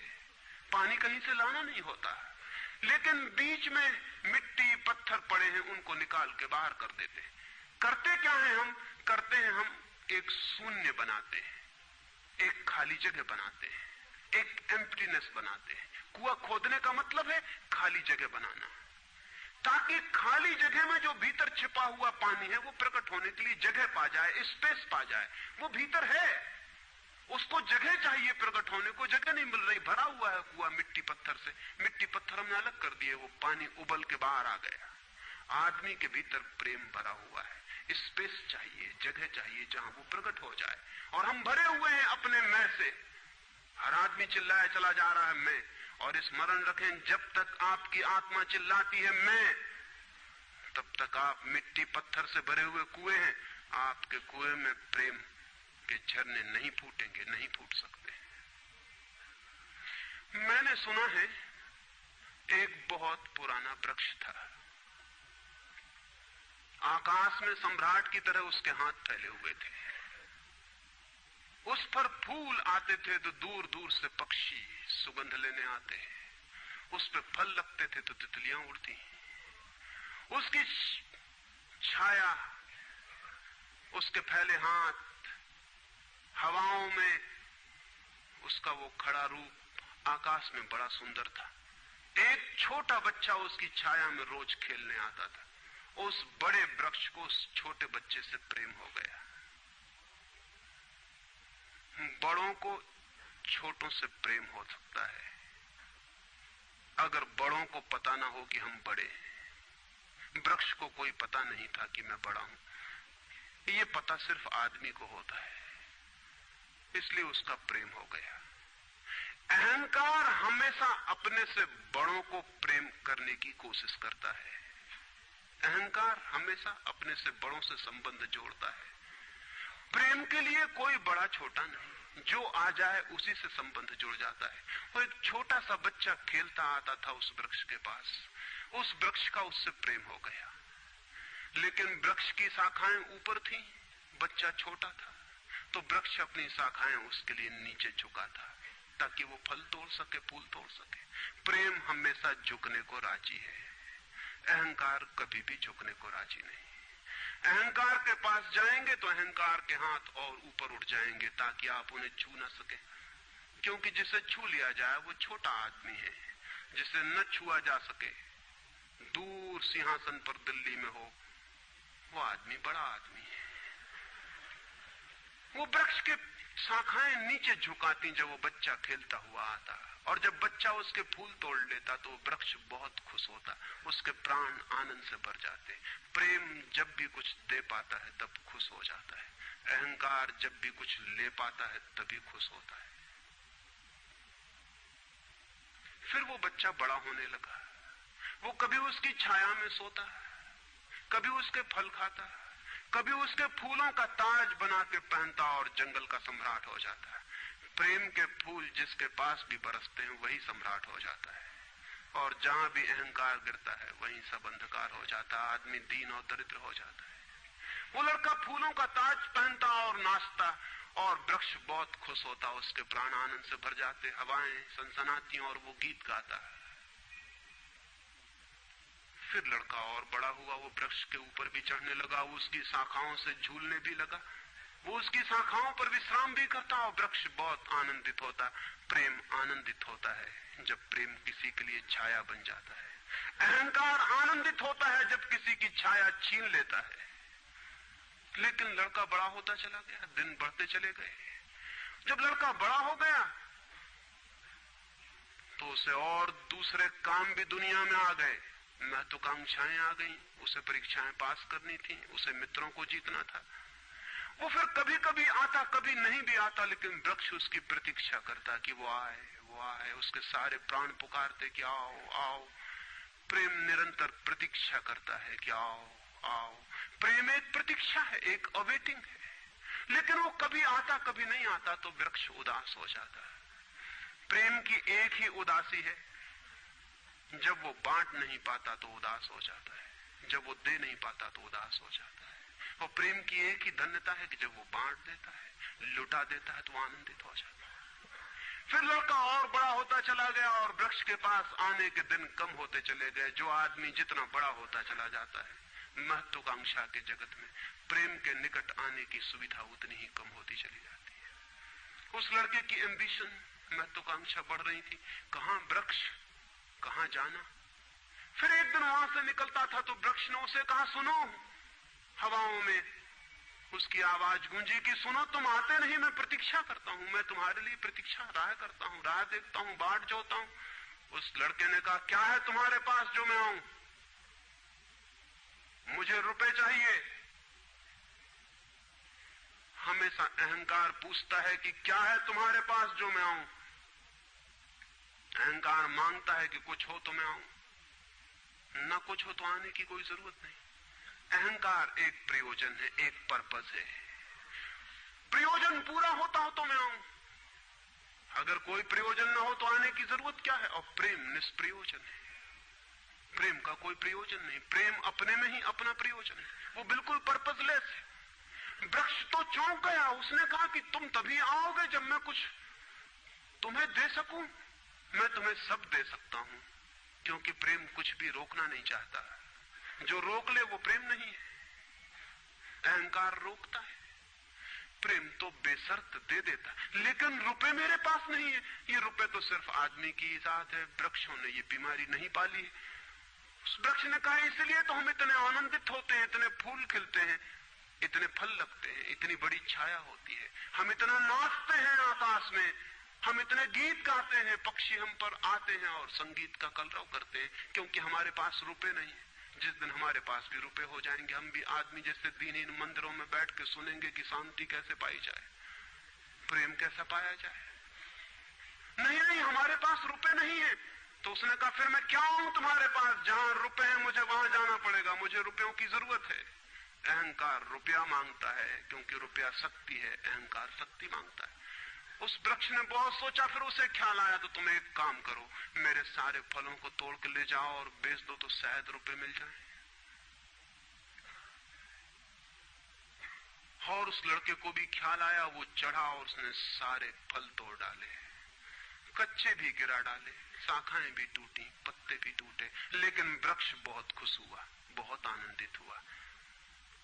पानी कहीं से लाना नहीं होता, लेकिन बीच में मिट्टी पत्थर पड़े हैं, उनको निकाल के बाहर कर देते हैं। करते क्या है हम? करते हैं हम एक शून्य बनाते हैं, एक खाली जगह बनाते हैं, एक एम्प्टीनेस बनाते हैं। कुआं खोदने का मतलब है खाली जगह बनाना, ताकि खाली जगह में जो भीतर छिपा हुआ पानी है वो प्रकट होने के लिए जगह पा जाए, स्पेस पा जाए। वो भीतर है, उसको जगह चाहिए प्रकट होने को, जगह नहीं मिल रही, भरा हुआ है कुआं मिट्टी पत्थर से। मिट्टी पत्थर हमने अलग कर दिए, वो पानी उबल के बाहर आ गया। आदमी के भीतर प्रेम भरा हुआ है, स्पेस चाहिए, जगह चाहिए जहां वो प्रकट हो जाए। और हम भरे हुए हैं अपने मैं से। हर आदमी चिल्लाया चला जा रहा है मैं, और स्मरण रखें जब तक आपकी आत्मा चिल्लाती है मैं, तब तक आप मिट्टी पत्थर से भरे हुए कुएं हैं। आपके कुएं में प्रेम के झरने नहीं फूटेंगे, नहीं फूट सकते। मैंने सुना है एक बहुत पुराना वृक्ष था, आकाश में सम्राट की तरह उसके हाथ फैले हुए थे। उस पर फूल आते थे तो दूर दूर से पक्षी सुगंध लेने आते, उस पर फल लगते थे तो तितलियां उड़ती। उसकी छाया, उसके फैले हाथ, हवाओं में उसका वो खड़ा रूप आकाश में बड़ा सुंदर था। एक छोटा बच्चा उसकी छाया में रोज खेलने आता था। उस बड़े वृक्ष को उस छोटे बच्चे से प्रेम हो गया। बड़ों को छोटों से प्रेम हो सकता है अगर बड़ों को पता ना हो कि हम बड़े हैं। वृक्ष को कोई पता नहीं था कि मैं बड़ा हूं, ये पता सिर्फ आदमी को होता है, इसलिए उसका प्रेम हो गया। अहंकार हमेशा अपने से बड़ों को प्रेम करने की कोशिश करता है। अहंकार हमेशा अपने से बड़ों से संबंध जोड़ता है। प्रेम के लिए कोई बड़ा छोटा नहीं, जो आ जाए उसी से संबंध जुड़ जाता है। वो एक छोटा सा बच्चा खेलता आता था उस वृक्ष के पास, उस वृक्ष का उससे प्रेम हो गया। लेकिन वृक्ष की शाखाएं ऊपर थी, बच्चा छोटा था, तो वृक्ष अपनी शाखाएं उसके लिए नीचे झुका था ताकि वो फल तोड़ सके, फूल तोड़ सके। प्रेम हमेशा झुकने को राजी है, अहंकार कभी भी झुकने को राजी नहीं। अहंकार के पास जाएंगे तो अहंकार के हाथ और ऊपर उठ जाएंगे ताकि आप उन्हें छू ना सके, क्योंकि जिसे छू लिया जाए वो छोटा आदमी है। जिसे न छुआ जा सके, दूर सिंहासन पर दिल्ली में हो, वो आदमी बड़ा आदमी है। वो वृक्ष के शाखाएं नीचे झुकाती जब वो बच्चा खेलता हुआ आता, और जब बच्चा उसके फूल तोड़ लेता तो वृक्ष बहुत खुश होता, उसके प्राण आनंद से भर जाते। प्रेम जब भी कुछ दे पाता है तब खुश हो जाता है, अहंकार जब भी कुछ ले पाता है तभी खुश होता है। फिर वो बच्चा बड़ा होने लगा, वो कभी उसकी छाया में सोता, कभी उसके फल खाता, कभी उसके फूलों का ताज बना के पहनता और जंगल का सम्राट हो जाता है। प्रेम के फूल जिसके पास भी बरसते हैं वही सम्राट हो जाता है, और जहां भी अहंकार गिरता है वहीं सब अंधकार हो जाता है, आदमी दीन और दरिद्र हो जाता है। वो लड़का फूलों का ताज पहनता और नाचता, और वृक्ष बहुत खुश होता, उसके प्राण आनंद से भर जाते, हवाएं सनसनाती और वो गीत गाता। फिर लड़का और बड़ा हुआ, वो वृक्ष के ऊपर भी चढ़ने लगा, वो उसकी शाखाओं से झूलने भी लगा, वो उसकी शाखाओं पर विश्राम भी करता, और वृक्ष बहुत आनंदित होता। प्रेम आनंदित होता है जब प्रेम किसी के लिए छाया बन जाता है। अहंकार आनंदित होता है जब किसी की छाया छीन लेता है। लेकिन लड़का बड़ा होता चला गया, दिन बढ़ते चले गए। जब लड़का बड़ा हो गया तो उसे और दूसरे काम भी दुनिया में आ गए, महत्वाकांक्षाएं आ गई, उसे परीक्षाएं पास करनी थी, उसे मित्रों को जीतना था। वो फिर कभी कभी आता, कभी नहीं भी आता, लेकिन वृक्ष उसकी प्रतीक्षा करता कि वो आए, वो आए। उसके सारे प्राण पुकारते कि आओ आओ। प्रेम निरंतर प्रतीक्षा करता है कि आओ आओ। प्रेम एक प्रतीक्षा है, एक अवेटिंग है। लेकिन वो कभी आता, कभी नहीं आता, तो वृक्ष उदास हो जाता है। प्रेम की एक ही उदासी है, जब वो बांट नहीं पाता तो उदास हो जाता है, जब वो दे नहीं पाता तो उदास हो जाता है। और प्रेम की एक ही धन्यता है कि जब वो बांट देता है, लुटा देता है, तो आनंदित हो जाता है। फिर लड़का और बड़ा होता चला गया, और वृक्ष के पास आने के दिन कम होते चले गए। जो आदमी जितना बड़ा होता चला जाता है महत्वाकांक्षा के जगत में, प्रेम के निकट आने की सुविधा उतनी ही कम होती चली जाती है। उस लड़के की एम्बिशन, महत्वाकांक्षा बढ़ रही थी, कहां वृक्ष, कहां जाना। फिर एक दिन वहां से निकलता था तो वृक्ष ने उसे कहा, सुनो। हवाओं में उसकी आवाज गूंजी कि सुनो, तुम आते नहीं, मैं प्रतीक्षा करता हूं, मैं तुम्हारे लिए प्रतीक्षा, राह करता हूं, राह देखता हूं, बाट जोता हूं। उस लड़के ने कहा, क्या है तुम्हारे पास जो मैं आऊं? मुझे रुपए चाहिए। हमेशा अहंकार पूछता है कि क्या है तुम्हारे पास जो मैं आऊं। अहंकार मांगता है कि कुछ हो तो मैं आऊं, ना कुछ हो तो आने की कोई जरूरत नहीं। अहंकार एक प्रयोजन है, एक पर्पस है। प्रयोजन पूरा होता हो तो मैं आऊं, अगर कोई प्रयोजन ना हो तो आने की जरूरत क्या है। और प्रेम निष्प्रयोजन है, प्रेम का कोई प्रयोजन नहीं। प्रेम अपने में ही अपना प्रयोजन है, वो बिल्कुल पर्पसलेस है। वृक्ष तो चौंक गया, उसने कहा कि तुम तभी आओगे जब मैं कुछ तुम्हें दे सकूं। मैं तुम्हें सब दे सकता हूं, क्योंकि प्रेम कुछ भी रोकना नहीं चाहता। जो रोक ले वो प्रेम नहीं है। अहंकार रोकता है, प्रेम तो बेशर्त दे देता। लेकिन रुपए मेरे पास नहीं है। ये रुपए तो सिर्फ आदमी की इजाद है, वृक्षों ने ये बीमारी नहीं पाली है। उस वृक्ष ने कहा, इसलिए तो हम इतने आनंदित होते हैं, इतने फूल खिलते हैं, इतने फल लगते हैं, इतनी बड़ी छाया होती है, हम इतना नाचते हैं आकाश में, हम इतने गीत गाते हैं, पक्षी हम पर आते हैं और संगीत का कलरव करते हैं, क्योंकि हमारे पास रुपए नहीं है। जिस दिन हमारे पास भी रुपए हो जाएंगे, हम भी आदमी जैसे दीनहीन मंदिरों में बैठ के सुनेंगे कि शांति कैसे पाई जाए, प्रेम कैसा पाया जाए। नहीं नहीं, हमारे पास रुपए नहीं है। तो उसने कहा फिर मैं क्या हूं तुम्हारे पास? जहां रुपए हैं मुझे वहां जाना पड़ेगा, मुझे रुपयों की जरूरत है। अहंकार रुपया मांगता है क्योंकि रुपया शक्ति है, अहंकार शक्ति मांगता है। उस वृक्ष ने बहुत सोचा, फिर उसे ख्याल आया तो तुम एक काम करो, मेरे सारे फलों को तोड़ के ले जाओ और बेच दो तो शायद रुपए मिल जाए। और उस लड़के को भी ख्याल आया, वो चढ़ा और उसने सारे फल तोड़ डाले, कच्चे भी गिरा डाले, शाखाएं भी टूटी, पत्ते भी टूटे, लेकिन वृक्ष बहुत खुश हुआ, बहुत आनंदित हुआ।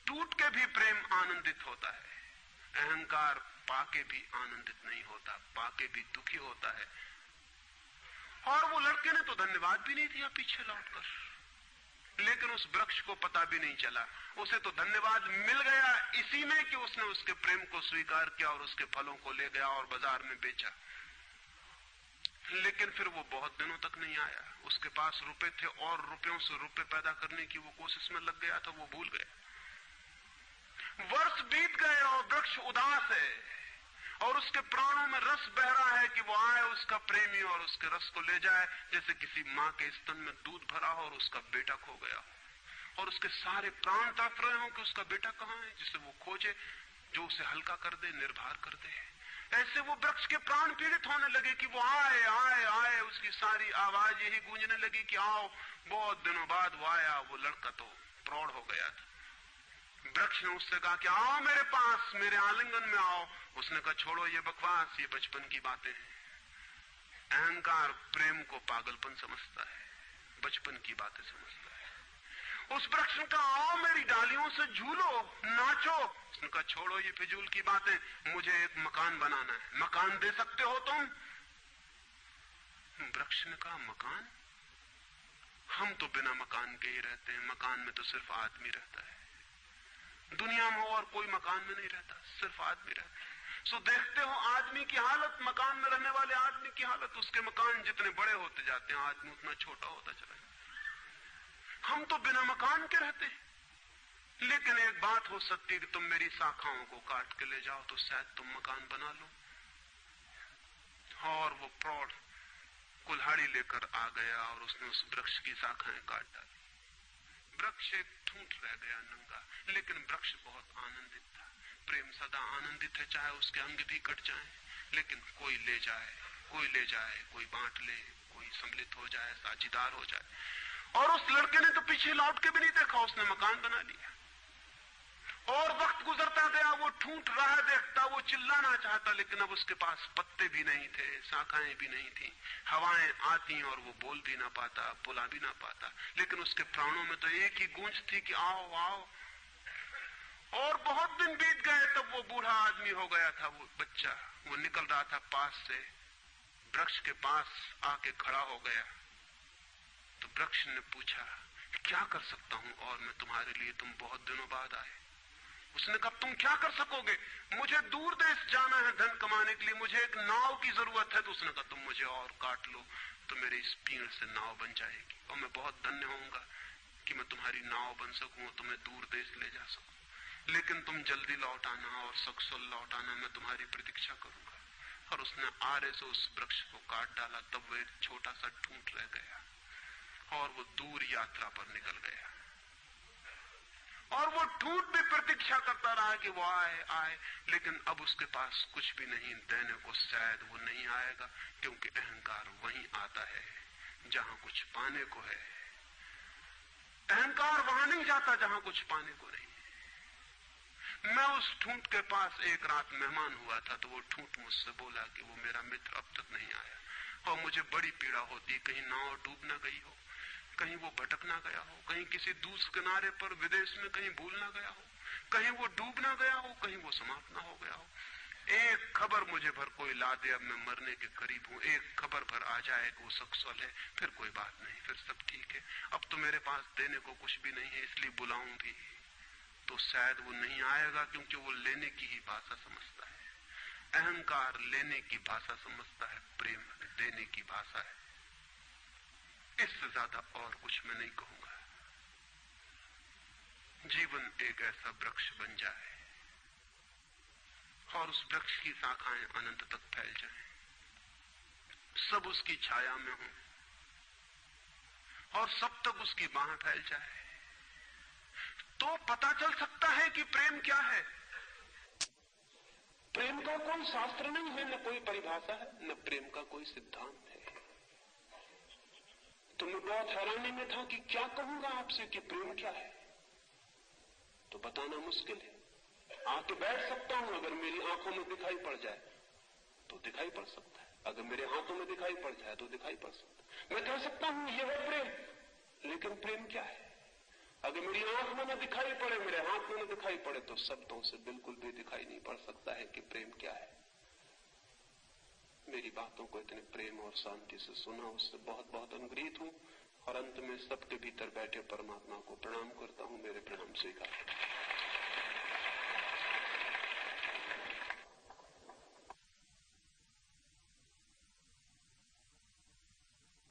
टूट के भी प्रेम आनंदित होता है, अहंकार पाके भी आनंदित नहीं होता, पाके भी दुखी होता है। और वो लड़के ने तो धन्यवाद भी नहीं दिया पीछे लौटकर, लेकिन उस वृक्ष को पता भी नहीं चला, उसे तो धन्यवाद मिल गया इसी में कि उसने उसके प्रेम को स्वीकार किया और उसके फलों को ले गया और बाजार में बेचा। लेकिन फिर वो बहुत दिनों तक नहीं आया। उसके पास रुपए थे और रुपयों से रुपए पैदा करने की वो कोशिश में लग गया था, वो भूल गया। वर्ष बीत गए और वृक्ष उदास है और उसके प्राणों में रस बह रहा है कि वो आए उसका प्रेमी और उसके रस को ले जाए, जैसे किसी माँ के स्तन में दूध भरा हो और उसका बेटा खो गया हो और उसके सारे प्राण तड़प रहे हो कि उसका बेटा कहाँ है, जिसे वो खोजे, जो उसे हल्का कर दे, निर्भर कर दे। ऐसे वो वृक्ष के प्राण पीड़ित होने लगे कि वो आए आए आए, उसकी सारी आवाज यही गूंजने लगी कि आओ। बहुत दिनों बाद वो आया, वो लड़का तो प्रौढ़ हो गया था। वृक्ष ने उससे कहा कि आओ मेरे पास, मेरे आलिंगन में आओ। उसने कहा छोड़ो ये बकवास, ये बचपन की बातें हैं। अहंकार प्रेम को पागलपन समझता है, बचपन की बातें समझता है। उस वृक्ष ने कहा आओ मेरी डालियों से झूलो, नाचो। उसने कहा छोड़ो ये फिजूल की बातें, मुझे एक मकान बनाना है। मकान दे सकते हो तुम? वृक्ष ने कहा मकान? हम तो बिना मकान के ही रहते हैं, मकान में तो सिर्फ आदमी रहता है। दुनिया में और कोई मकान में नहीं रहता, सिर्फ आदमी रहता है। सो देखते हो आदमी की हालत, मकान में रहने वाले आदमी की हालत। उसके मकान जितने बड़े होते जाते हैं, आदमी उतना छोटा होता चला जाता। हम तो बिना मकान के रहते हैं। लेकिन एक बात हो सकती है कि तुम मेरी शाखाओं को काट के ले जाओ तो शायद तुम मकान बना लो। और वो प्रौढ़ कुल्हाड़ी लेकर आ गया और उसने उस वृक्ष की शाखाएं काट डाली। वृक्ष एक ठूंठ रह गया नंगा, लेकिन वृक्ष बहुत आनंदित था। प्रेम सदा आनंदित है, चाहे उसके अंग भी कट जाएं, लेकिन कोई ले जाए, कोई ले जाए, कोई बांट ले, कोई सम्मिलित हो जाए, साझीदार हो जाए। और उस लड़के ने तो पीछे लौट के भी नहीं देखा, उसने मकान बना लिया। और वक्त गुजरता गया, वो ठूंठ राह देखता, वो चिल्लाना चाहता, लेकिन अब उसके पास पत्ते भी नहीं थे, शाखाएं भी नहीं थी, हवाएं आती और वो बोल भी ना पाता, बुला भी ना पाता। लेकिन उसके प्राणों में तो एक ही गूंज थी कि आओ आओ। और बहुत दिन बीत गए, तब वो बूढ़ा आदमी हो गया था। वो बच्चा, वो निकल रहा था पास से, वृक्ष के पास आके खड़ा हो गया। तो वृक्ष ने पूछा क्या कर सकता हूं और मैं तुम्हारे लिए, तुम बहुत दिनों बाद आए। उसने कहा तुम क्या कर सकोगे? मुझे दूर देश जाना है धन कमाने के लिए, मुझे एक नाव की जरूरत है। तो उसने कहा तुम मुझे और काट लो तो मेरे इस पीड़ से नाव बन जाएगी और मैं बहुत धन्य होऊंगा कि मैं तुम्हारी नाव बन सकूं और तुम्हें दूर देश ले जा सकूं। लेकिन तुम जल्दी लौट आना और सकुशल लौट आना, मैं तुम्हारी प्रतीक्षा करूंगा। और उसने आरे से उस वृक्ष को काट डाला। तब वो एक छोटा सा ठूंठ रह गया और वो दूर यात्रा पर निकल गया। और वो ठूंठ भी प्रतीक्षा करता रहा कि वो आए आए, लेकिन अब उसके पास कुछ भी नहीं देने को। शायद वो नहीं आएगा, क्योंकि अहंकार वहीं आता है जहां कुछ पाने को है। अहंकार वहां नहीं जाता जहां कुछ पाने को नहीं। मैं उस ठूंठ के पास एक रात मेहमान हुआ था, तो वो ठूंठ मुझसे बोला कि वो मेरा मित्र अब तक नहीं आया और मुझे बड़ी पीड़ा होती, कहीं नाव डूब ना गई हो, कहीं वो भटक ना गया हो, कहीं किसी दूसरे किनारे पर विदेश में कहीं भूल ना गया हो, कहीं वो डूब ना गया हो, कहीं वो समाप्त ना हो गया हो। एक खबर मुझे भर कोई ला दे, अब मैं मरने के करीब हूं, एक खबर भर आ जाए कि वो सकुशल है, फिर कोई बात नहीं, फिर सब ठीक है। अब तो मेरे पास देने को कुछ भी नहीं है, इसलिए बुलाऊं भी तो शायद वो नहीं आएगा, क्योंकि वो लेने की ही भाषा समझता है। अहंकार लेने की भाषा समझता है, प्रेम देने की भाषा है। इससे ज्यादा और कुछ मैं नहीं कहूंगा। जीवन एक ऐसा वृक्ष बन जाए और उस वृक्ष की शाखाएं अनंत तक फैल जाएं, सब उसकी छाया में हो और सब तक उसकी बाह फैल जाए, तो पता चल सकता है कि प्रेम क्या है। प्रेम का कोई शास्त्र नहीं है, न कोई परिभाषा है, न प्रेम का कोई सिद्धांत है। तो मैं बहुत हैरानी में था कि क्या कहूंगा आपसे कि प्रेम क्या है, तो बताना मुश्किल है। आके बैठ सकता हूं, अगर मेरी आंखों में दिखाई पड़ जाए तो दिखाई पड़ सकता है, अगर मेरे हाथों में दिखाई पड़ जाए तो दिखाई पड़ सकता है। मैं कह सकता हूं ये है प्रेम, लेकिन प्रेम क्या है? अगर मेरी आंख में न दिखाई पड़े, मेरे हाथ में न दिखाई पड़े, तो शब्दों से बिल्कुल भी दिखाई नहीं पड़ सकता है कि प्रेम क्या है। मेरी बातों को इतने प्रेम और शांति से सुना, उससे बहुत बहुत अनुग्रहित हूं और अंत में सबके भीतर बैठे परमात्मा को प्रणाम करता हूं। मेरे प्रणाम स्वीकार।